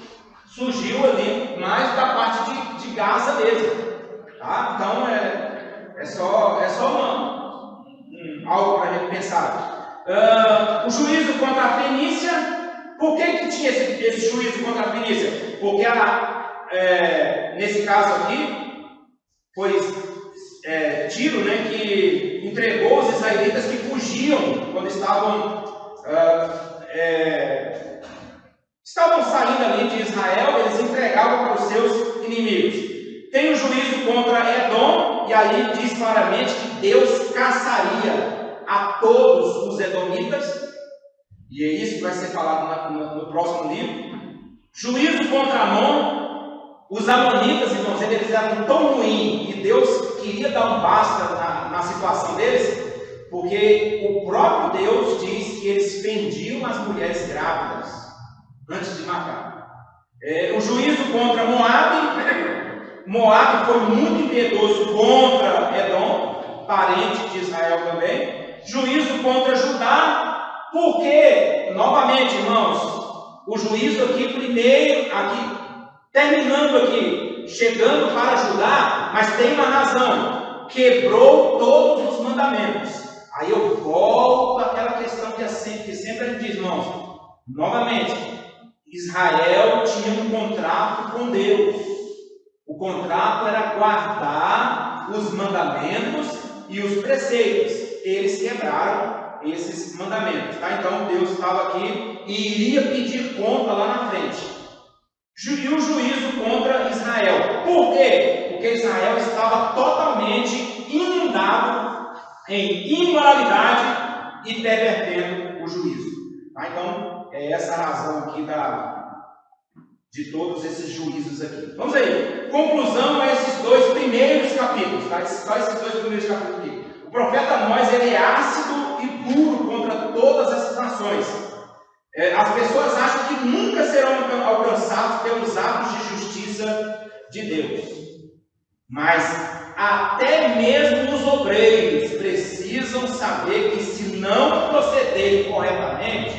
surgiu ali mais da parte de Gaza mesmo. Tá? Então é só algo para a gente pensar. O juízo contra a Fenícia. Por que tinha esse juízo contra a Fenícia? Porque nesse caso aqui foi Tiro, né, que entregou os israelitas que fugiam quando estavam estavam saindo ali de Israel, eles entregavam para os seus inimigos. Tem o juízo contra Edom, e aí diz claramente que Deus caçaria a todos os edomitas, e é isso que vai ser falado no próximo livro. Juízo contra Amon. Os amonitas, irmãos, eles eram tão ruins, e Deus queria dar um basta na situação deles, porque o próprio Deus diz que eles fendiam as mulheres grávidas antes de matar. O juízo contra Moabe. Moabe foi muito impiedoso contra Edom, parente de Israel também. Juízo contra Judá, porque, novamente, irmãos, o juízo aqui primeiro, terminando aqui, chegando para Judá, mas tem uma razão: quebrou todos os mandamentos. Aí eu volto àquela questão que sempre a gente diz, irmãos, novamente, Israel tinha um contrato com Deus. O contrato era guardar os mandamentos e os preceitos. Eles quebraram esses mandamentos. Tá? Então Deus estava aqui e iria pedir conta lá na frente. E o juízo contra Israel. Por quê? Porque Israel estava totalmente inundado em imoralidade e pervertendo o juízo. Tá? Então, é essa a razão aqui de todos esses juízos aqui. Vamos aí. Conclusão a esses dois primeiros capítulos. Tá? Só esses dois primeiros capítulos aqui. O profeta Amós, ele é ácido e duro contra todas essas nações. As pessoas acham que nunca serão alcançados pelos atos de justiça de Deus. Mas até mesmo os obreiros precisam saber que, se não procederem corretamente,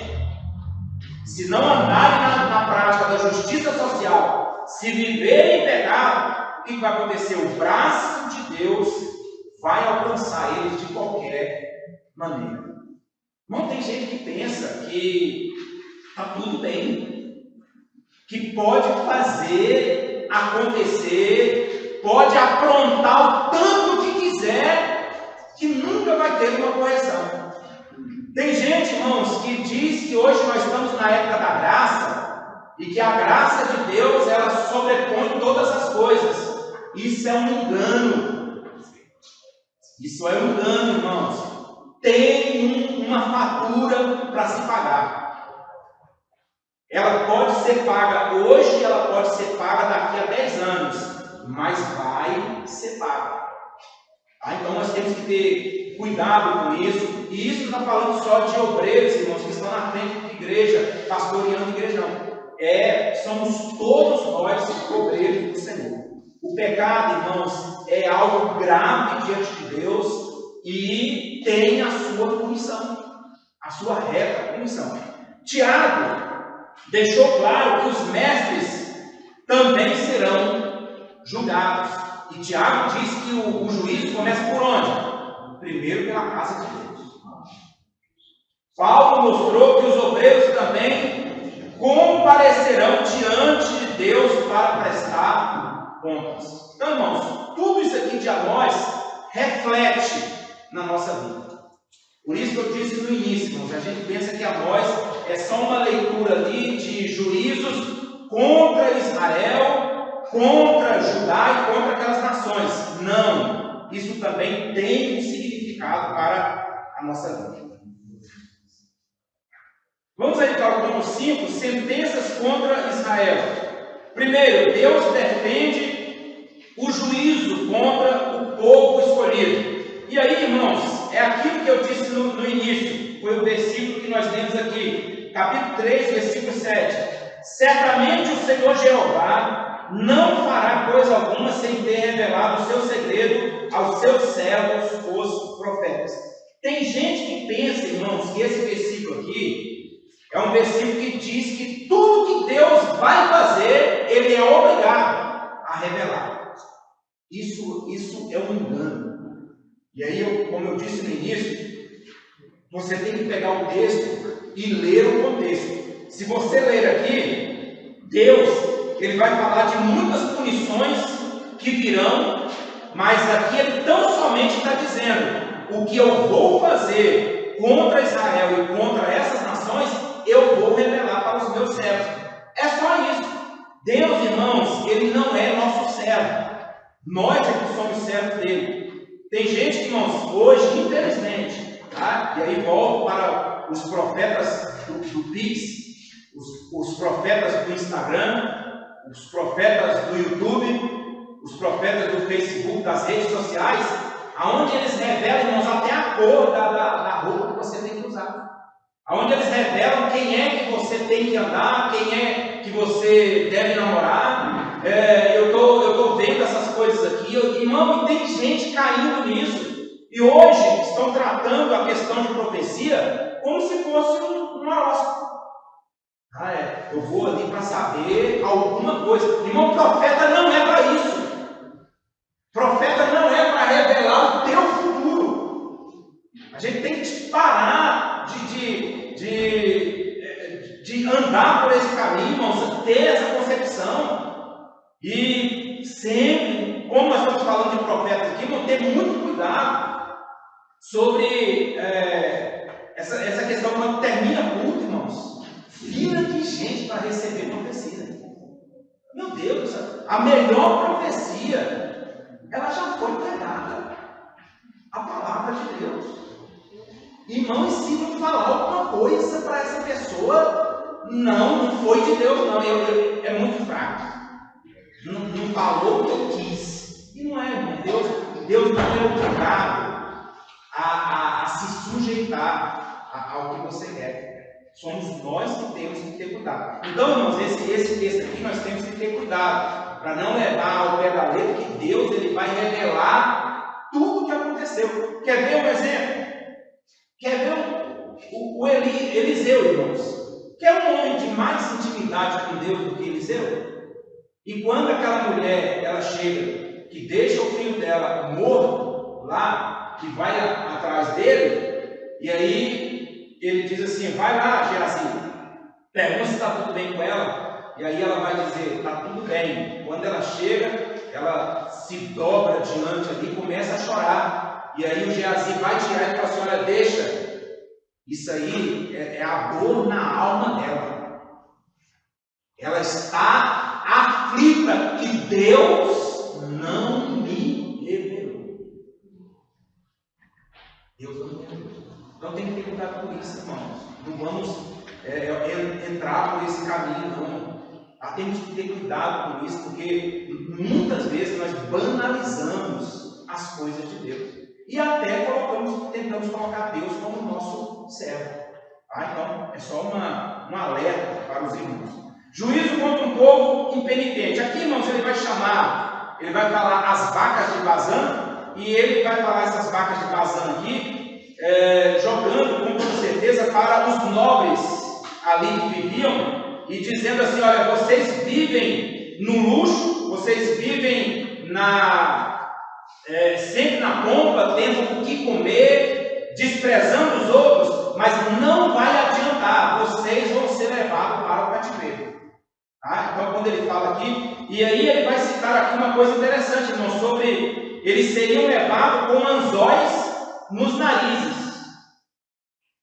se não andarem na prática da justiça social, se viverem em pecado, o que vai acontecer? O braço de Deus vai alcançar eles de qualquer maneira. Não tem gente que pensa que está tudo bem, que pode fazer acontecer, pode aprontar o tanto que quiser, que nunca vai ter uma correção. Tem gente, irmãos, que diz que hoje nós estamos na época da graça e que a graça de Deus, ela sobrepõe todas as coisas. Isso é um engano. Isso é um engano, irmãos. Tem uma fatura para se pagar. Ela pode ser paga hoje, ela pode ser paga daqui a 10 anos, mas vai ser paga. Então nós temos que ter cuidado com isso. E isso não está falando só de obreiros, irmãos, que estão na frente de igreja, pastoreando igreja, não. Somos todos nós obreiros do Senhor. O pecado, irmãos, é algo grave diante de Deus e tem a sua punição, a sua reta punição. Tiago deixou claro que os mestres também serão julgados. E Tiago diz que o juízo começa por onde? Primeiro pela casa de Deus. Paulo mostrou que os obreiros também comparecerão diante de Deus para prestar contas. Então, irmãos, tudo isso aqui de Amós reflete na nossa vida. Por isso que eu disse no início, irmãos, a gente pensa que Amós é só uma leitura ali de juízos contra Israel, contra Judá e contra aquelas nações. Não, isso também tem um significado para a nossa vida. Vamos aí para o ponto 5, sentenças contra Israel. Primeiro, Deus defende o juízo contra o povo escolhido. E aí, irmãos, é aquilo que eu disse no início, foi o versículo que nós lemos aqui, capítulo 3, versículo 7. Certamente o Senhor Jeová não fará coisa alguma sem ter revelado o seu segredo aos seus servos, os profetas. Tem gente que pensa, irmãos, que esse versículo aqui é um versículo que diz que tudo que Deus vai fazer, Ele é obrigado a revelar. Isso é um engano. E aí, como eu disse no início, você tem que pegar o texto e ler o contexto. Se você ler aqui, Deus, Ele vai falar de muitas punições que virão, mas aqui Ele tão somente está dizendo: o que eu vou fazer contra Israel e contra essas nações, eu vou revelar para os meus servos. ele não é nosso servo. Nós é que somos servos dele. Tem gente que, irmãos, hoje, infelizmente, tá? E aí volto para os profetas do Pix, os profetas do Instagram, os profetas do YouTube, os profetas do Facebook, das redes sociais, aonde eles revelam, irmãos, até a cor da roupa que você tem que usar. Aonde eles revelam quem é que você tem que andar, quem é que você deve namorar. Eu tô vendo essas coisas aqui, irmão, e tem gente caindo nisso. E hoje estão tratando a questão de profecia como se fosse um horóscopo. Eu vou ali para saber alguma coisa. Irmão, profeta não é para isso. Profeta não é para revelar o teu futuro. A gente tem que parar de andar por esse caminho, irmãos, ter essa concepção. E sempre, como nós estamos falando de profetas aqui, vamos ter muito cuidado sobre essa questão quando termina culto, irmãos. Fila de gente para receber profecia. Meu Deus, a melhor profecia, ela já foi pregada. A palavra de Deus. Irmão, e se não falar alguma coisa para essa pessoa, não foi de Deus, não. É muito fraco. Não falou o que eu quis. E não é, irmão. Deus não é obrigado a se sujeitar ao que você quer. Somos nós que temos que ter cuidado. Então, irmãos, esse texto aqui nós temos que ter cuidado para não levar ao pé da letra que Deus ele vai revelar tudo o que aconteceu. Quer ver um exemplo? Quer ver o Eliseu, irmãos? Quer um homem de mais intimidade com Deus do que Eliseu? E quando aquela mulher ela chega, que deixa o filho dela morto lá, que vai atrás dele, e aí ele diz assim: vai lá, Geazi, pergunta se está tudo bem com ela. E aí ela vai dizer: está tudo bem. Quando ela chega, ela se dobra diante ali e começa a chorar. E aí o Geazi vai tirar e fala assim: olha, deixa. Isso aí é a dor na alma dela. Ela está aflita e Deus não me revelou. Deus não me revelou. Então tem que ter cuidado com isso, irmãos. Não vamos entrar por esse caminho, não. Temos que ter cuidado com isso, porque muitas vezes nós banalizamos as coisas de Deus. E até tentamos colocar Deus como nosso servo. Então, é só um alerta para os irmãos. Juízo contra um povo impenitente. Aqui, irmãos, ele vai falar as vacas de Bazã, e ele vai falar essas vacas de Bazã aqui, jogando com toda certeza para os nobres ali que viviam, e dizendo assim: olha, vocês vivem no luxo, vocês vivem sempre na pompa, tendo o que comer, desprezando os outros, mas não vai adiantar, vocês vão ser levados para o cativeiro. Então, quando ele fala aqui, e aí ele vai citar aqui uma coisa interessante, irmão, sobre eles seriam levados com anzóis nos narizes.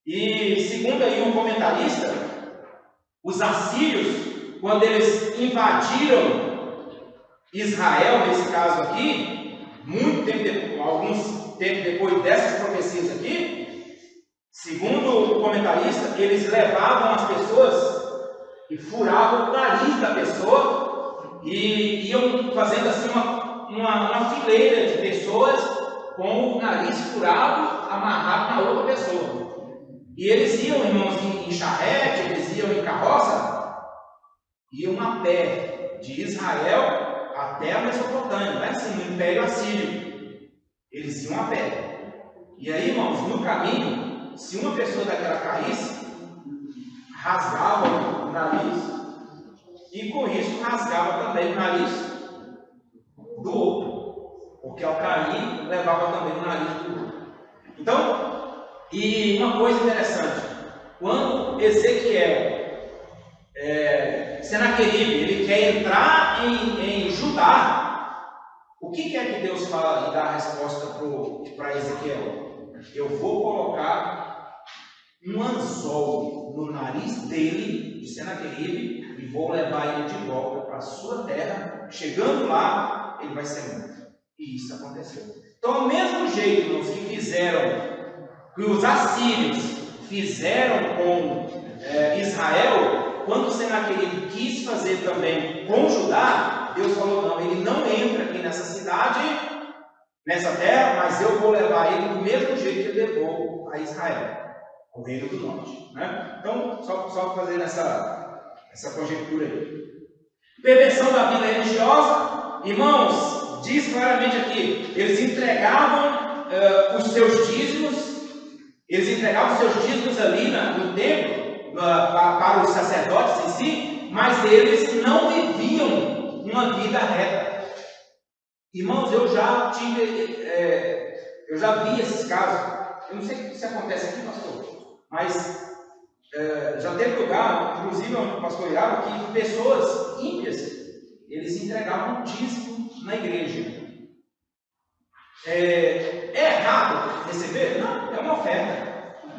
E segundo aí um comentarista, os assírios, quando eles invadiram Israel, nesse caso aqui, alguns tempos depois dessas profecias aqui, segundo o comentarista, eles levavam as pessoas e furavam o nariz da pessoa e iam fazendo assim uma fileira de pessoas com o nariz furado, amarrado na outra pessoa. E eles iam, irmãos, em charrete, eles iam em carroça, iam a pé de Israel até a Mesopotâmia, lá em cima, no Império Assírio. Eles iam a pé. E aí, irmãos, no caminho, se uma pessoa daquela caísse, rasgava o nariz, e com isso rasgava também o nariz do outro, porque ao cair levava também o nariz do outro. Então, e uma coisa interessante, quando Ezequiel, Senaqueribe, ele quer entrar em Judá, o que é que Deus fala e dá a resposta para Ezequiel? Eu vou colocar um anzol no nariz dele, de Senaqueribe, e e vou levar ele de volta para a sua terra. Chegando lá, ele vai ser morto. E isso aconteceu. Então, ao mesmo jeito, irmãos, que os assírios fizeram com Israel, quando Senaqueribe quis fazer também com Judá, Deus falou: não, ele não entra aqui nessa cidade, nessa terra, mas eu vou levar ele do mesmo jeito que ele levou a Israel, o reino do norte. Né? Então, só fazendo essa conjectura aí. Perversão da vida religiosa, irmãos, diz claramente aqui: eles entregavam os seus dízimos, ali no templo, para os sacerdotes em si, mas eles não viviam uma vida reta. Irmãos, eu já vi esses casos. Eu não sei se acontece aqui, pastor, mas já teve lugar, inclusive onde o pastor irava, que pessoas ímpias, eles entregavam dízimo na igreja. É errado receber? Não, é uma oferta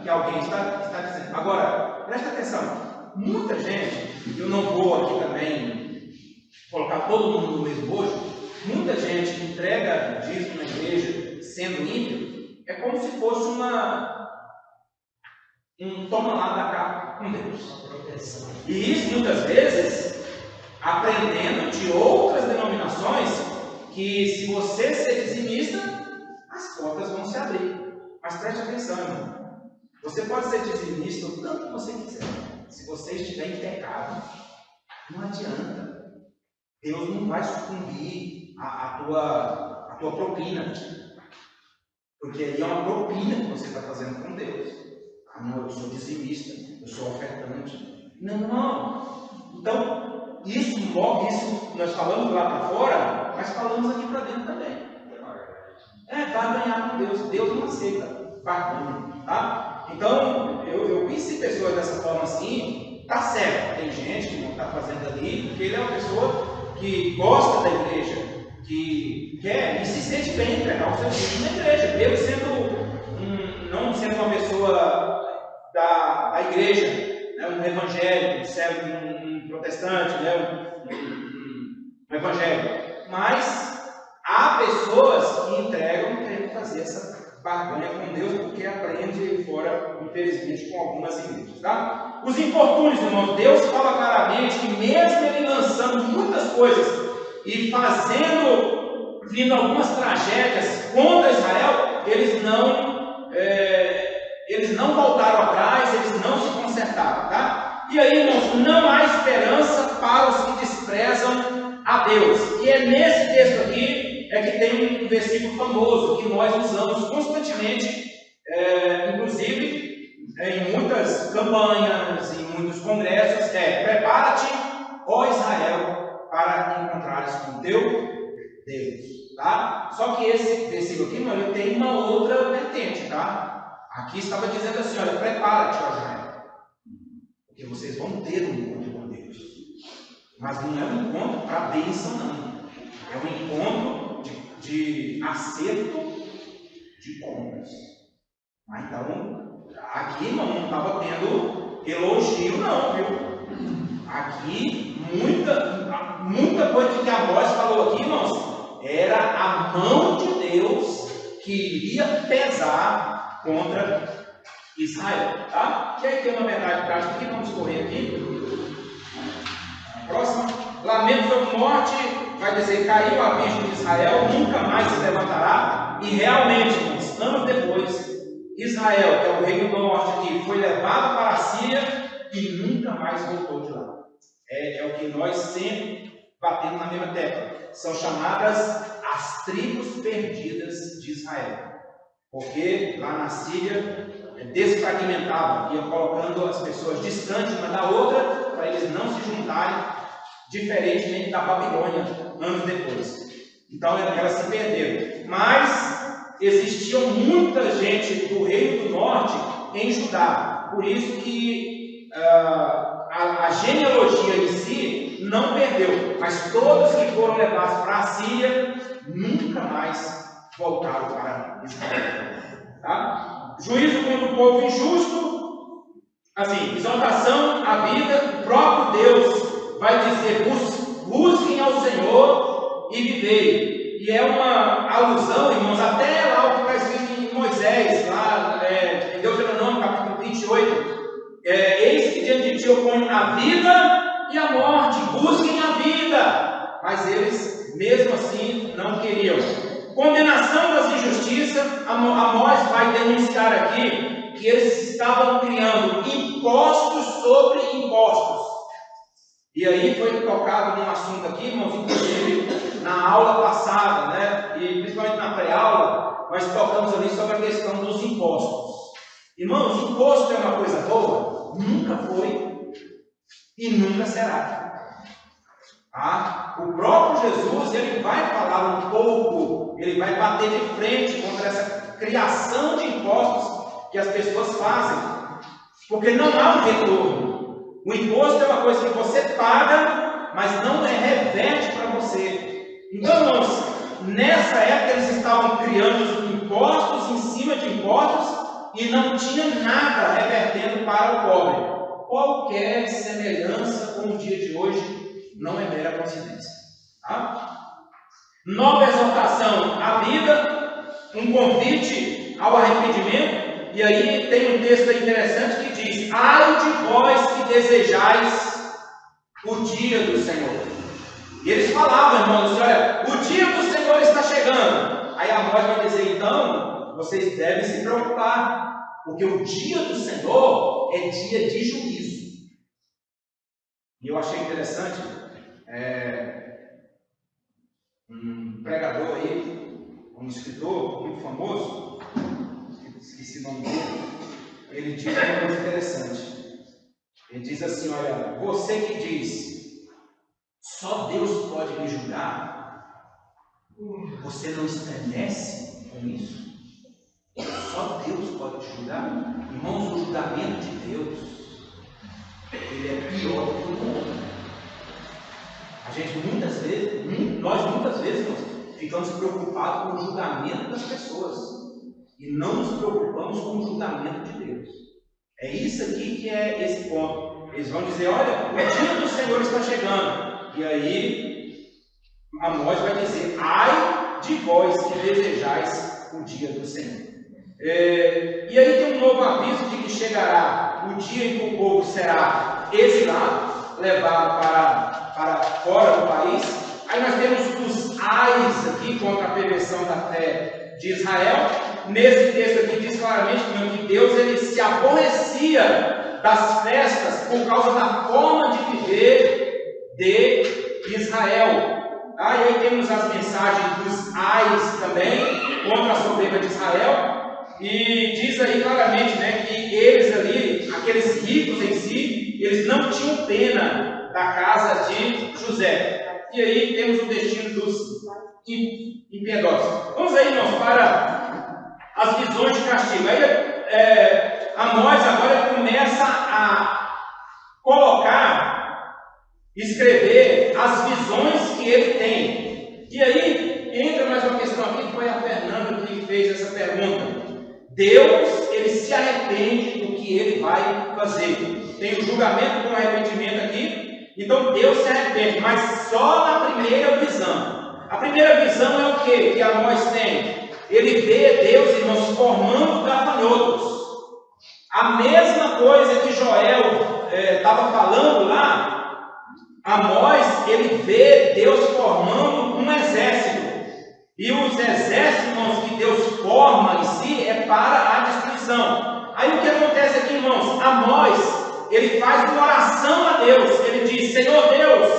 que alguém está dizendo. Agora, presta atenção, muita gente, eu não vou aqui também colocar todo mundo no mesmo bojo, muita gente entrega dízimo na igreja sendo ímpio, é como se fosse um toma lá da cá com Deus. E isso muitas vezes aprendendo de outras denominações, que se você ser dizimista, as portas vão se abrir. Mas preste atenção, irmão. Você pode ser dizimista o tanto que você quiser. Se você estiver em pecado, não adianta. Deus não vai sucumbir à tua propina. Porque aí é uma propina que você está fazendo com Deus. Ah, não, eu sou dizimista, eu sou ofertante. Não. Então, isso nós falamos lá para fora, mas falamos aqui para dentro também. Barganhar com Deus. Deus não aceita barganha, tá? Então, eu conheci pessoas dessa forma assim, tá certo. Tem gente que não está fazendo ali, porque ele é uma pessoa que gosta da igreja, que quer e se sente bem entregar o seu dízimo na igreja, mesmo não sendo uma pessoa da igreja, né, um evangélico, um protestante, né, um evangélico. Mas há pessoas que entregam querendo fazer essa barganha com Deus, porque aprende fora, infelizmente, com algumas igrejas. Tá? Os infortúnios, irmãos, Deus fala claramente que mesmo ele lançando muitas coisas e vindo algumas tragédias contra Israel, eles não voltaram atrás, eles não se consertaram. Tá? E aí, irmãos, não há esperança para os que desprezam a Deus. E é nesse texto aqui que tem um versículo famoso que nós usamos constantemente, inclusive em muitas campanhas, em muitos congressos, prepara-te, ó Israel, para encontrares com teu Deus. Tá? Só que esse versículo aqui, irmão, ele tem uma outra vertente. Tá? Aqui estava dizendo assim: olha, prepara-te, ó Israel, porque vocês vão ter um encontro com Deus. Mas não é um encontro para bênção, não. É um encontro de acerto de contas. Então, aqui não estava tendo elogio, não, viu? Aqui, muita coisa que Amós falou aqui, irmãos, era a mão de Deus que iria pesar contra Israel. Tá? E aí tem uma verdade prática aqui, vamos correr aqui. Próxima. Lamento sobre morte, vai dizer: caiu a virgem de Israel, nunca mais se levantará. E realmente, irmãos, anos depois, Israel, que é o reino do norte aqui, foi levado para a Síria e nunca mais voltou de lá. É o que nós sempre batemos na mesma tecla. São chamadas as tribos perdidas de Israel. Porque lá na Síria desfragmentavam, iam colocando as pessoas distantes uma da outra, para eles não se juntarem, diferentemente da Babilônia, anos depois. Então elas se perderam. Mas existia muita gente do reino do norte em Judá. Por isso que a genealogia em si não perdeu. Mas todos que foram levados para a Síria nunca mais voltaram para Israel. Tá? Juízo contra o povo injusto. Assim, exaltação à vida, o próprio Deus vai dizer: busquem ao Senhor e vivei. E é uma alusão, irmãos, até lá o que está escrito em Moisés, lá em Deuteronômio, capítulo 28. Eis que diante de ti eu ponho a vida e a morte, busquem a vida. Mas eles, mesmo assim, não queriam. Condenação das injustiças. Amós vai denunciar aqui que eles estavam criando impostos sobre impostos. E aí foi tocado num assunto aqui, irmãos, inclusive na aula passada, né? E principalmente na pré-aula, nós tocamos ali sobre a questão dos impostos. Irmãos, imposto é uma coisa boa? Nunca foi e nunca será. O próprio Jesus, ele vai falar um pouco, ele vai bater de frente contra essa criação de impostos que as pessoas fazem, porque não há um retorno. O imposto é uma coisa que você paga, mas não reverte para você. Então, irmãos, nessa época eles estavam criando impostos em cima de impostos e não tinha nada revertendo para o pobre. Qualquer semelhança com o dia de hoje não é mera coincidência. Nova exortação à vida, um convite ao arrependimento. E aí tem um texto interessante que diz: ai de vós que desejais o dia do Senhor. E eles falavam, irmãos, olha, o dia do Senhor está chegando. Aí Amós vai dizer: então, vocês devem se preocupar, porque o dia do Senhor é dia de juízo. E eu achei interessante, um pregador aí, um escritor muito famoso, esqueci o nome dele, ele diz uma coisa interessante. Ele diz assim: olha, você que diz só Deus pode me julgar, você não estremece com isso? Só Deus pode te julgar? Irmãos, o julgamento de Deus, ele é pior do que o mundo. A gente muitas vezes ficamos preocupados com o julgamento das pessoas e não nos preocupamos com o julgamento de Deus. É isso aqui que é esse ponto. Eles vão dizer: olha, o dia do Senhor está chegando. E aí Amós vai dizer: ai de vós que desejais o dia do Senhor. E aí tem um novo aviso de que chegará o dia em que o povo será exilado, levado para fora do país. Aí nós temos os ais aqui contra a perversão da fé de Israel. Nesse texto aqui diz claramente que Deus ele se aborrecia das festas por causa da forma de viver de Israel. E aí temos as mensagens dos ais também contra a soberba de Israel. E diz aí claramente, né, que eles ali, aqueles ricos em si, eles não tinham pena da casa de José. E aí temos o destino dos impiedosos. Vamos aí, irmãos, para as visões de castigo. Aí Amós agora começa a escrever as visões que ele tem. E aí entra mais uma questão aqui, que foi a Fernanda que fez essa pergunta. Deus, ele se arrepende do que ele vai fazer. Tem o julgamento com arrependimento aqui. Então Deus se arrepende, mas só na primeira visão. A primeira visão é o que Amós tem? Ele vê Deus, irmãos, formando gafanhotos. A mesma coisa que Joel estava falando lá, Amós, ele vê Deus formando um exército. E os exércitos, irmãos, que Deus forma em si é para a destruição. Aí o que acontece aqui, irmãos? Amós, ele faz uma oração a Deus. Ele diz: Senhor Deus,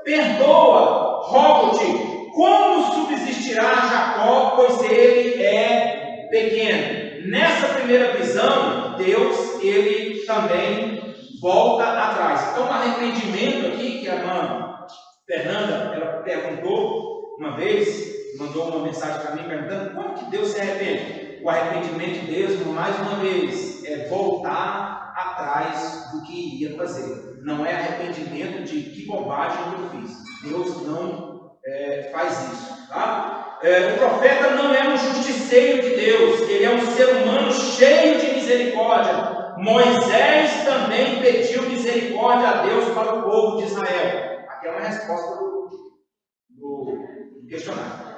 perdoa, rogo-te, como subsistirá Jacó, pois ele é pequeno. Nessa primeira visão, Deus, ele também volta atrás. Então, o arrependimento aqui, que a irmã Fernanda, ela perguntou uma vez, mandou uma mensagem para mim perguntando como que Deus se arrepende. O arrependimento de Deus, mais uma vez, é voltar atrás do que iria fazer. Não é arrependimento de que bobagem que eu fiz. Deus não faz isso, tá? O profeta não é um justiceiro de Deus, ele é um ser humano cheio de misericórdia. Moisés também pediu misericórdia misericórdia a Deus para o povo de Israel. Aqui é uma resposta do questionário.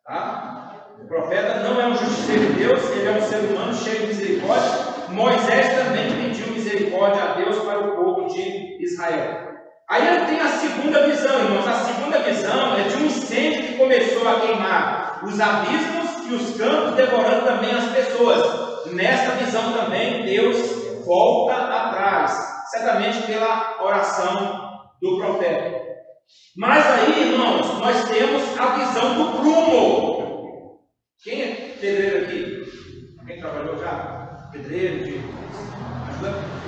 Tá? O profeta não é um justiceiro de Deus, ele é um ser humano cheio de misericórdia. Moisés também pediu misericórdia a Deus para o povo de Israel. Aí ele tem a segunda visão, irmãos. A segunda visão é de um incêndio que começou a queimar os abismos e os campos, devorando também as pessoas. Nessa visão também, Deus volta atrás, certamente pela oração do profeta. Mas aí, irmãos, nós temos a visão do prumo. Quem é pedreiro aqui? Alguém trabalhou já? Pedreiro?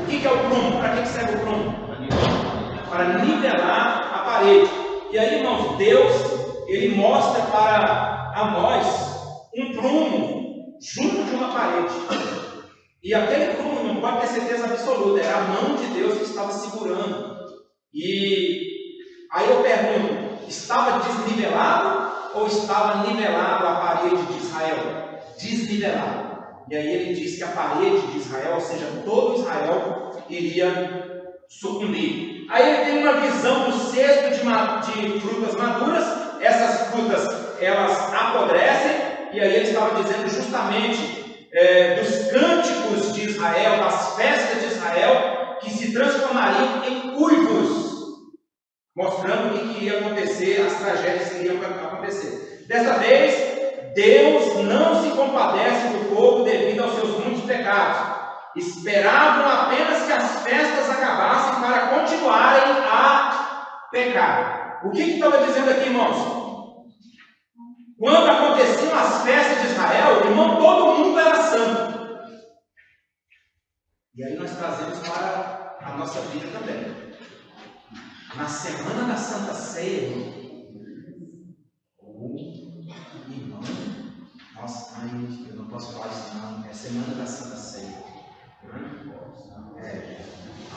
O que é o prumo? Para que serve o prumo? Para nivelar a parede. E aí, irmãos, Deus, ele mostra para Amós um prumo junto de uma parede. E aquele prumo, não pode ter certeza absoluta, era a mão de Deus que estava segurando. E aí eu pergunto, estava desnivelado ou estava nivelado a parede de Israel? Desnivelado. E aí ele diz que a parede de Israel, ou seja, todo Israel, iria sucumbir. Aí ele tem uma visão do cesto de frutas maduras. Essas frutas, elas apodrecem. E aí ele estava dizendo justamente dos cânticos de Israel, das festas de Israel, que se transformariam em uivos, mostrando o que ia acontecer, as tragédias que iriam acontecer. Dessa vez, Deus não se compadece do povo devido aos seus muitos pecados. Esperavam apenas que as festas acabassem para continuarem a pecar. O que estava dizendo aqui, irmãos? Quando aconteciam as festas de Israel, irmão, todo mundo era santo. E aí nós trazemos para a nossa vida também. Na semana da Santa Ceia, irmão, nossa, eu não posso falar isso não, é semana da Santa Ceia.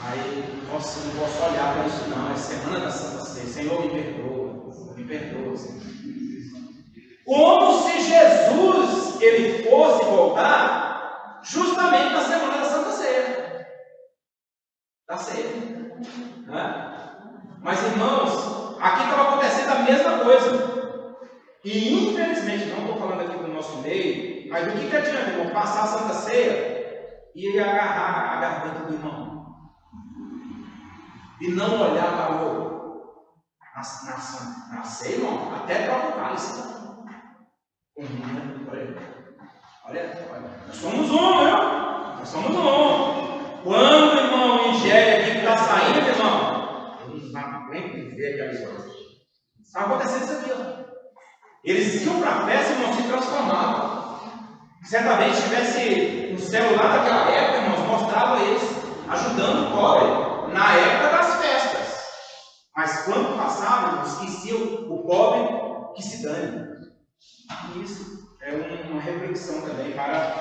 Aí, nossa, eu não posso olhar para isso não, é semana da Santa Ceia. Senhor, me perdoa, Senhor. Como se Jesus ele fosse voltar justamente na semana da Santa Ceia. Da ceia. Né? Mas, irmãos, aqui estava acontecendo a mesma coisa. E, infelizmente, não estou falando aqui do nosso meio, mas do que adianta, irmão, passar a Santa Ceia e agarrar a garganta do irmão? E não olhar para o outro. Na ceia, irmão, até troca o cálice. Olha, nós somos um, viu? Nós somos um. Quando o irmão ingere aqui que está saindo, irmão, eles não aguentam ver aquelas coisas. Está acontecendo isso aqui, ó. Eles iam para a festa e não se transformavam. Certamente tivesse um celular daquela época, irmãos, mostrava eles ajudando o pobre na época das festas. Mas quando passava, esqueciam o pobre que se dane. Isso é uma reflexão também para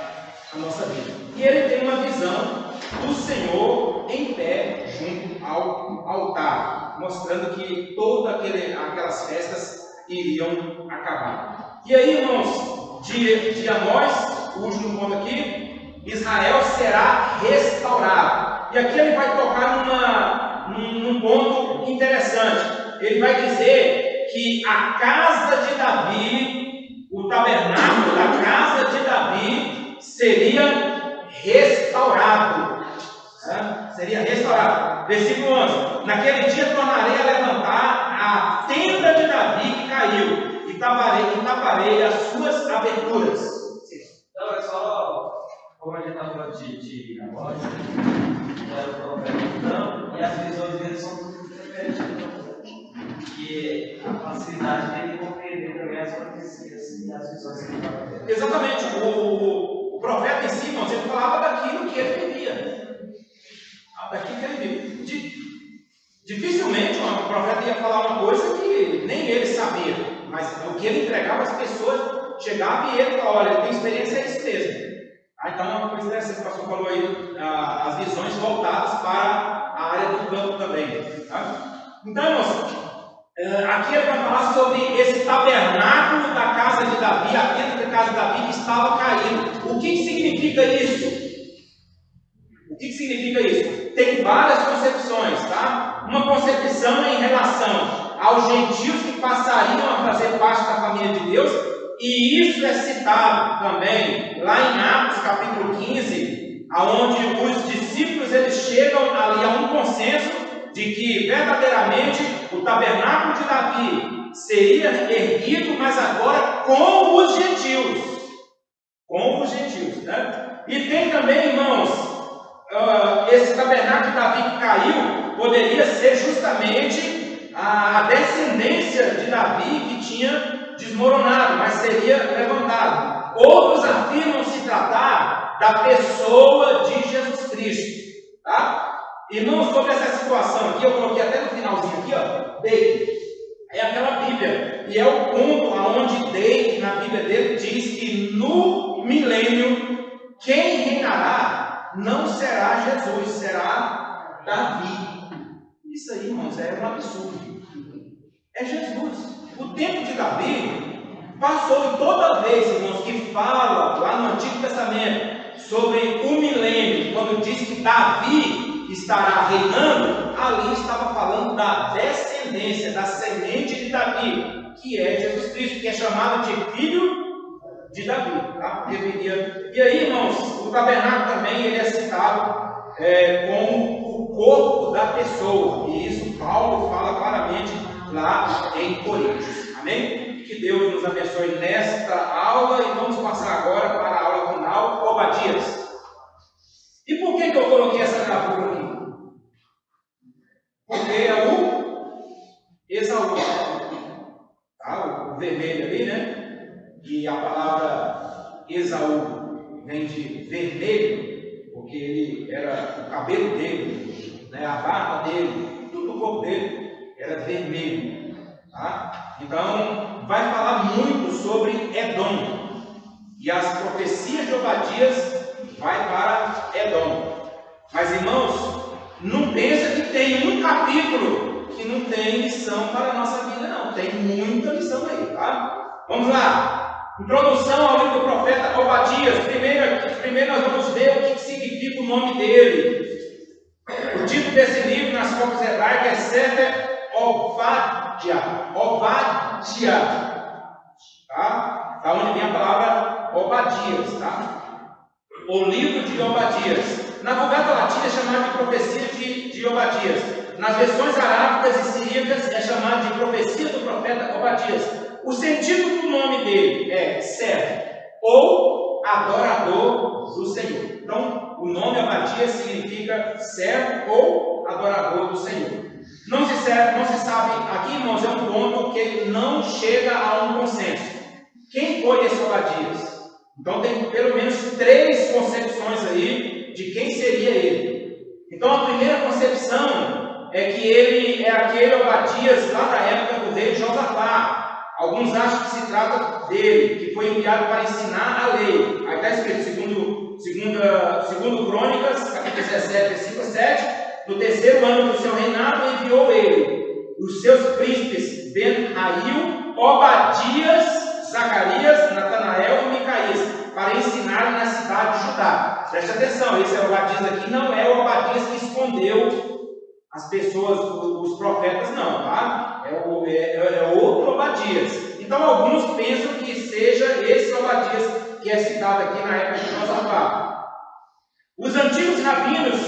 a nossa vida. E ele tem uma visão do Senhor em pé junto ao altar, mostrando que todas aquelas festas iriam acabar. E aí, irmãos, de Amós, o último ponto aqui, Israel será restaurado. E aqui ele vai tocar num ponto interessante. Ele vai dizer que a casa de Davi, o tabernáculo da casa de Davi, seria restaurado. Seria restaurado. Versículo 11: naquele dia tornarei a levantar a tenda de Davi que caiu, e taparei as suas aberturas. Não, é só, como a gente está falando de Amós, era o profeta então, e as visões dele são muito diferentes. Que a facilidade dele compreender também as profecias e as visões que ele estava tendo. Exatamente. O profeta em si, irmãos, ele falava daquilo que ele vivia. Daquilo que ele vivia. Dificilmente o profeta ia falar uma coisa que nem ele sabia. Mas o que ele entregava, as pessoas chegavam e ele falava: olha, ele tem experiência, é isso mesmo. Então é uma coisa interessante, o pastor falou aí, as visões voltadas para a área do campo também. Tá? Então, irmãos, aqui ele vai falar sobre esse tabernáculo da casa de Davi, a tenda da casa de Davi que estava caindo. O que significa isso? O que significa isso? Tem várias concepções, tá? concepção em relação aos gentios que passariam a fazer parte da família de Deus, e isso é citado também lá em Atos capítulo 15, aonde os discípulos eles chegam ali a um consenso de que verdadeiramente o tabernáculo de Davi seria erguido, mas agora com os gentios. Com os gentios, né? E tem também, irmãos, esse tabernáculo de Davi que caiu, poderia ser justamente a descendência de Davi que tinha desmoronado, mas seria levantado. Outros afirmam se tratar da pessoa de Jesus Cristo, tá? Irmãos, sobre essa situação aqui, eu coloquei até no finalzinho aqui, ó, Dave, é aquela Bíblia, e é o ponto aonde Dave, na Bíblia dele, diz que no milênio, quem reinará não será Jesus, será Davi. Isso aí, irmãos, é um absurdo. É Jesus. O tempo de Davi passou, e toda vez, irmãos, que fala lá no Antigo Testamento sobre o milênio, quando diz que Davi estará reinando, ali estava falando da descendência, da semente de Davi, que é Jesus Cristo, que é chamado de filho de Davi, tá? E aí, irmãos, o tabernáculo também ele é citado como o corpo da pessoa, e isso Paulo fala claramente lá em Coríntios. Amém? Que Deus nos abençoe nesta aula, e vamos passar agora para a aula final, Obadias. E por que eu coloquei essa gravura aqui? Porque é o Esaú, tá? O vermelho ali, né? E a palavra Esaú vem de vermelho, porque ele era o cabelo dele, né? A barba dele, tudo o corpo dele era vermelho, tá? Então, vai falar muito sobre Edom, e as profecias de Obadias vai para Edom. Mas, irmãos, não pensa que tem um capítulo que não tem lição para a nossa vida, não. Tem muita lição aí, tá? Vamos lá. Introdução ao livro do profeta Obadias. Primeiro nós vamos ver o que significa o nome dele. O título desse livro, nas fontes hebraicas, é Sefer Obadia. Obadia. Tá? Da onde vem a palavra Obadias, tá? O livro de Obadias. Na Vulgata Latina é chamado de profecia de Obadias. Nas versões arábicas e siríacas é chamado de profecia do profeta Obadias. O sentido do nome dele é servo ou adorador do Senhor. Então, o nome Obadias significa servo ou adorador do Senhor. Não se sabe, aqui, irmãos, é um ponto que ele não chega a um consenso. Quem foi esse Obadias? Então tem pelo menos 3 concepções aí de quem seria ele. Então a primeira concepção é que ele é aquele Obadias lá da época do rei Josafá. Alguns acham que se trata dele, que foi enviado para ensinar a lei. Aí está escrito, segundo Crônicas, capítulo 17, versículo 7, no 3º ano do seu reinado enviou ele os seus príncipes Ben-Hail, Obadias, Zacarias, Natanael e Micaías, para ensinar na cidade de Judá. Preste atenção, esse Obadias aqui não é o Obadias que escondeu as pessoas, os profetas, não, tá? É outro Obadias. Então alguns pensam que seja esse Obadias que é citado aqui na época de Josafá. Os antigos rabinos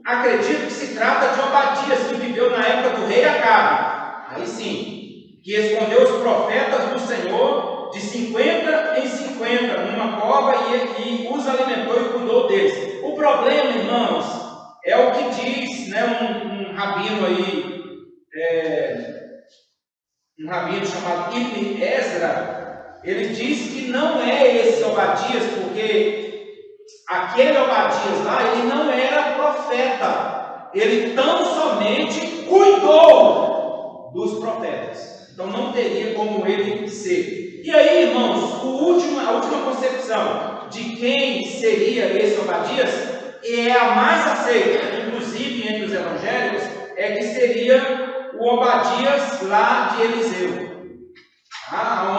acreditam que se trata de Obadias que viveu na época do rei Acabe. Aí sim, que escondeu os profetas do Senhor de 50 em 50 numa cova e os alimentou e cuidou deles. O problema, irmãos, é o que diz, né, um rabino aí, um rabino chamado Ibn Ezra. Ele diz que não é esse Obadias, porque aquele Obadias lá, ele não era profeta, ele tão somente cuidou dos profetas. Então não teria como ele ser. E aí, irmãos, a última concepção de quem seria esse Obadias, e é a mais aceita, inclusive entre os evangélicos, é que seria o Obadias lá de Eliseu.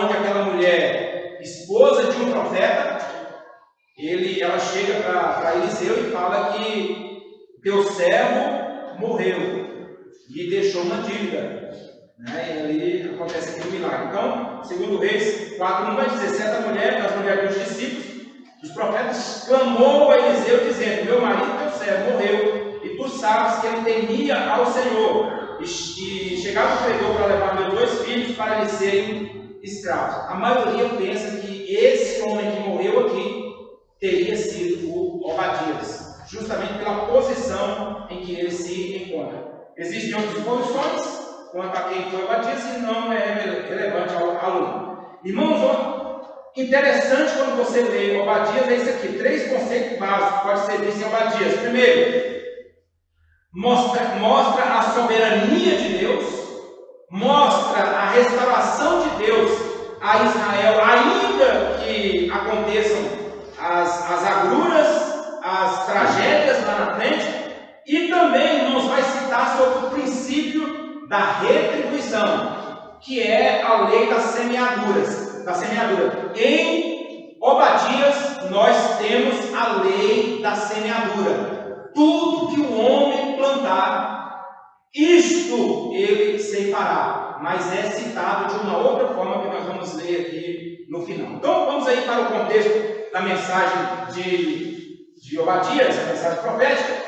Onde aquela mulher, esposa de um profeta, ela chega para Eliseu e fala que teu servo morreu. e deixou uma dívida. Né? E ali acontece aquele milagre. Então, segundo Reis 4:1 vai dizer: certa mulher, das mulheres dos discípulos, os profetas, clamou a Eliseu, dizendo: meu marido, teu servo, morreu, e tu sabes que ele temia ao Senhor. E chegava o credor para levar meus 2 filhos para eles serem escravos. A maioria pensa que esse homem que morreu aqui teria sido o Obadias, justamente pela posição em que ele se encontra. Existem outras posições quanto a quem foi Obadias, e não é relevante ao aluno. Irmãos, interessante quando você lê Obadias é isso aqui: 3 conceitos básicos pode ser visto em Obadias. Primeiro, mostra a soberania de Deus, mostra a restauração de Deus a Israel, ainda que aconteçam as agruras, as tragédias lá na frente. E também, irmãos, vai citar sobre o princípio da retribuição, que é a lei das semeaduras. Em Obadias nós temos a lei da semeadura. Tudo que o homem plantar, isto ele ceifará. Mas é citado de uma outra forma que nós vamos ler aqui no final. Então vamos aí para o contexto da mensagem de Obadias, a mensagem profética.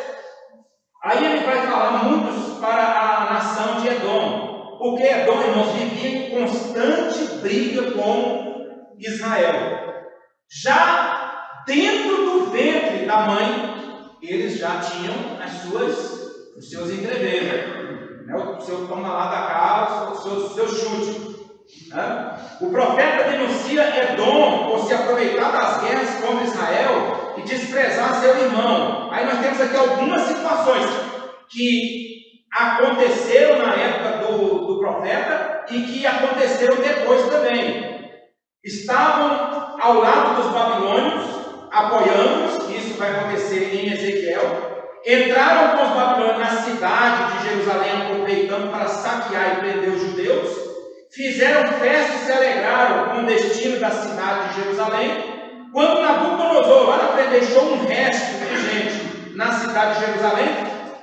Aí ele vai falar muitos para a nação de Edom, porque Edom, irmãos, vivia em constante briga com Israel. Já dentro do ventre da mãe, eles já tinham os seus entreveiros, né? O seu toma lá da casa, o seu chute. Né? O profeta denuncia Edom por se aproveitar das guerras contra Israel e desprezar seu irmão. Aí nós temos aqui algumas situações que aconteceram na época do profeta e que aconteceram depois também. Estavam ao lado dos babilônios, apoiando-os, isso vai acontecer em Ezequiel. Entraram com os babilônios na cidade de Jerusalém, aproveitando para saquear e prender os judeus. Fizeram festa e se alegraram com o destino da cidade de Jerusalém. Quando Nabucodonosor lá na frente deixou um resto de gente na cidade de Jerusalém,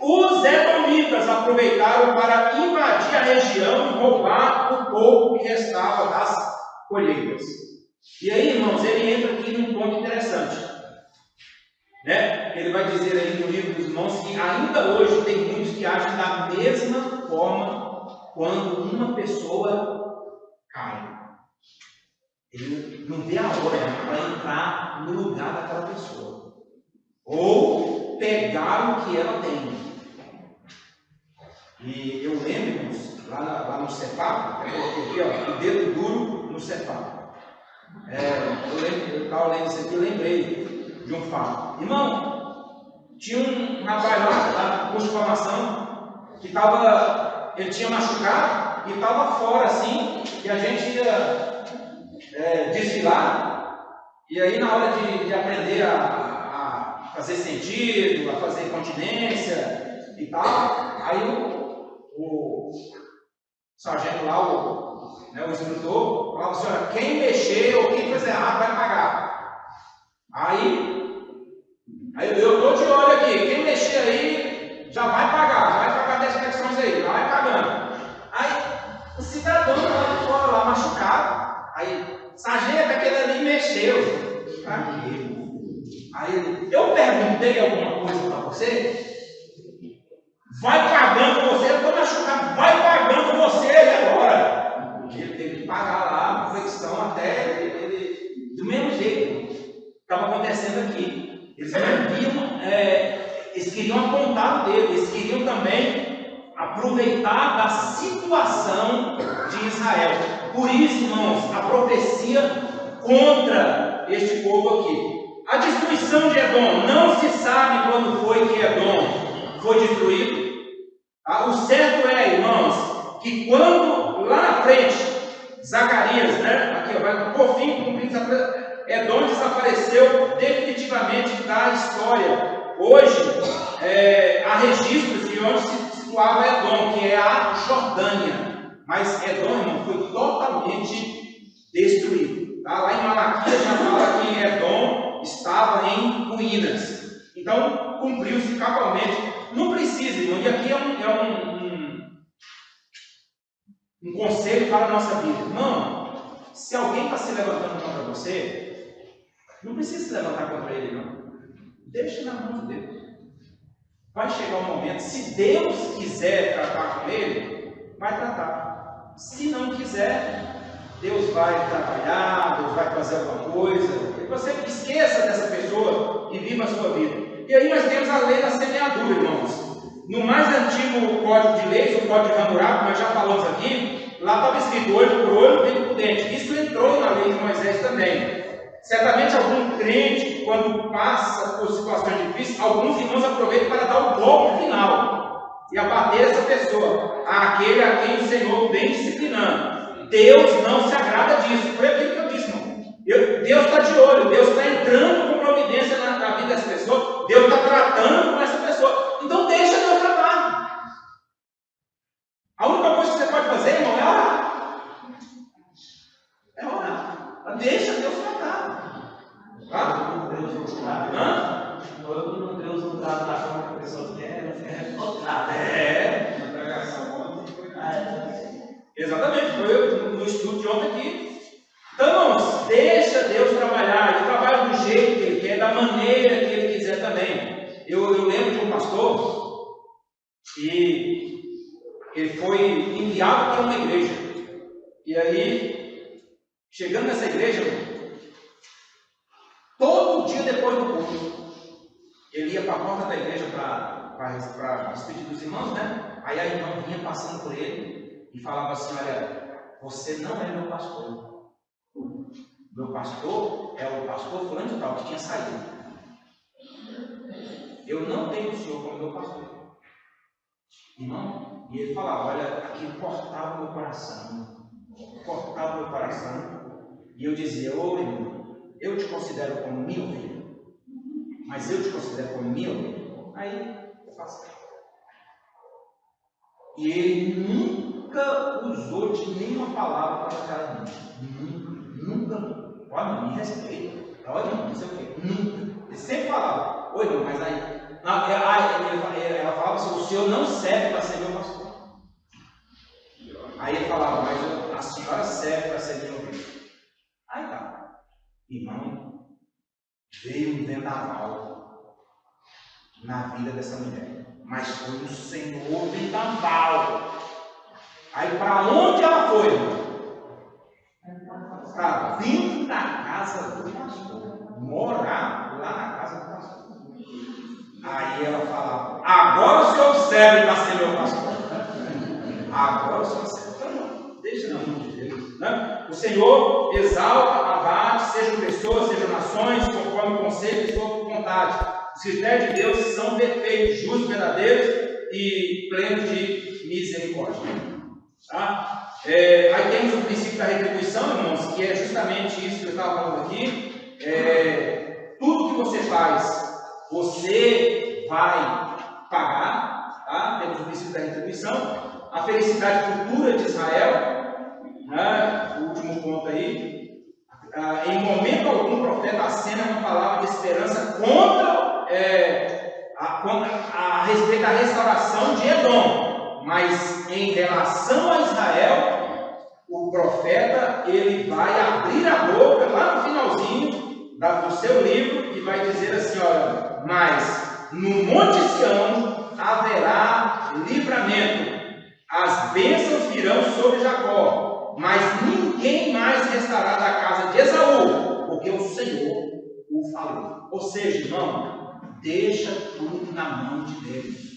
os edomitas aproveitaram para invadir a região e roubar o pouco que restava das colheitas. E aí, irmãos, ele entra aqui num ponto interessante. Né? Ele vai dizer aí no livro dos irmãos que ainda hoje tem muitos que agem da mesma forma quando uma pessoa cai. Ele não vê a hora para entrar no lugar daquela pessoa, ou pegar o que ela tem. E eu lembro, irmãos, lá no Cefap, eu coloquei aqui, o dedo duro no Cefap. Eu estava lendo isso aqui, eu lembrei de um fato. Irmão, tinha um rapaz lá no curso de formação que ele tinha machucado e estava fora assim, e a gente ia desfilar, e aí na hora de aprender a fazer sentido, a fazer continência e tal, aí o sargento lá, o instrutor, falava assim: olha, quem mexer ou quem fizer errado vai pagar. Aí eu estou de olho aqui, quem mexer aí já vai pagar 10 flexões aí, já vai pagando. Aí o cidadão lá de fora, lá machucado, aí, sargento, aquele ali mexeu. Aí eu perguntei alguma coisa para você? Vai pagando você, eu estou machucado, vai pagando você agora. Ele teve que pagar lá a flexão até ele do mesmo jeito. Estava acontecendo aqui. Eles queriam apontar o dedo, eles queriam também aproveitar da situação de Israel. Por isso, irmãos, a profecia contra este povo aqui. A destruição de Edom, não se sabe quando foi que Edom foi destruído. O certo é, irmãos, que quando lá na frente, Zacarias, né, aqui vai por fim cumprir, Edom desapareceu definitivamente da história. Hoje, há registros de onde se situava Edom, que é a Jordânia. Mas Edom, irmão, foi totalmente destruído. Tá? Lá em Malaquias já fala que Edom estava em ruínas. Então, cumpriu-se cabalmente. Não precisa, irmão. E aqui é um conselho para a nossa vida. Irmão, se alguém está se levantando contra você, não precisa se levantar contra ele, não. Deixa na mão de Deus. Vai chegar um momento, se Deus quiser tratar com ele, vai tratar. Se não quiser, Deus vai trabalhar, Deus vai fazer alguma coisa. E você esqueça dessa pessoa e viva a sua vida. E aí nós temos a lei da semeadura, irmãos. No mais antigo código de leis, o código de Hammurabi, nós já falamos aqui, lá estava escrito olho por olho, dente por dente. Isso entrou na lei de Moisés também. Certamente algum crente, quando passa por situações difíceis, alguns irmãos aproveitam para dar o golpe final e abater essa pessoa, aquele a quem o Senhor vem disciplinando. Deus não se agrada disso. Foi aquilo que eu disse, irmão. Deus está de olho, Deus está entrando com providência na vida dessa pessoa, Deus está tratando com essa pessoa. Então deixa Deus tratar. A única coisa que você pode fazer, irmão, é orar. É orar. Deixa Deus tratar. Tá? Deus não trata. Quando Deus não trata da forma que a pessoa quer, ela fica revoltada. Exatamente, foi no estudo de ontem aqui. Então, irmãos, deixa Deus trabalhar. Ele trabalha do jeito que ele quer, da maneira que ele quiser também. Eu lembro de um pastor que ele foi enviado para uma igreja. E aí, chegando nessa igreja, todo dia depois do culto, ele ia para a porta da igreja para despedir dos irmãos, né? Aí a irmã vinha passando por ele e falava assim: olha, você não é meu pastor. Meu pastor é o pastor fulano de tal, que tinha saído. Eu não tenho o senhor como meu pastor. Irmão, e ele falava: olha, aquilo cortava o meu coração. Cortava o meu coração. E eu dizia: ô irmão, eu te considero como minha ovelha, mas eu te considero como minha ovelha. Aí eu faço. E ele nunca usou de nenhuma palavra para aquela irmã. Nunca. Olha, me respeita. Olha, não sei o quê. Nunca. Ele sempre falava: oi, irmão, mas aí. Ela falava assim: o senhor não serve para ser meu pastor. Aí ele falava: mas a senhora serve para ser meu ovelha. Aí tá. Irmão, veio um vendaval na vida dessa mulher, mas foi o Senhor vendaval. Aí para onde ela foi, irmão? Para dentro da casa do pastor, morar lá na casa do pastor. Aí ela falava: agora o senhor serve para ser meu pastor. Agora o senhor serve. Então, deixa na mão de Deus, né? O Senhor exalta, abate, sejam pessoas, sejam nações, conforme o conselho de sua vontade. Os critérios de Deus são perfeitos, justos, verdadeiros e plenos de misericórdia. Tá? Aí temos o princípio da retribuição, irmãos, que é justamente isso que eu estava falando aqui. Tudo que você faz, você vai pagar. Tá? Temos o princípio da retribuição. A felicidade futura de Israel, né? O último ponto aí. Em momento algum, o profeta acena uma palavra de esperança a respeito da restauração de Edom. Mas em relação a Israel, o profeta ele vai abrir a boca lá no finalzinho do seu livro e vai dizer assim: olha, mas no Monte Sião haverá livramento, as bênçãos virão sobre Jacó, mas ninguém mais restará da casa de Esaú, porque o Senhor o falou. Ou seja, irmão, deixa tudo na mão de Deus.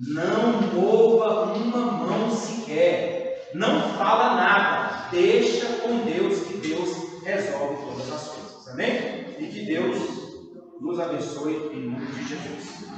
Não mova uma mão sequer. Não fala nada. Deixa com Deus, que Deus resolve todas as coisas. Amém? E que Deus nos abençoe em nome de Jesus.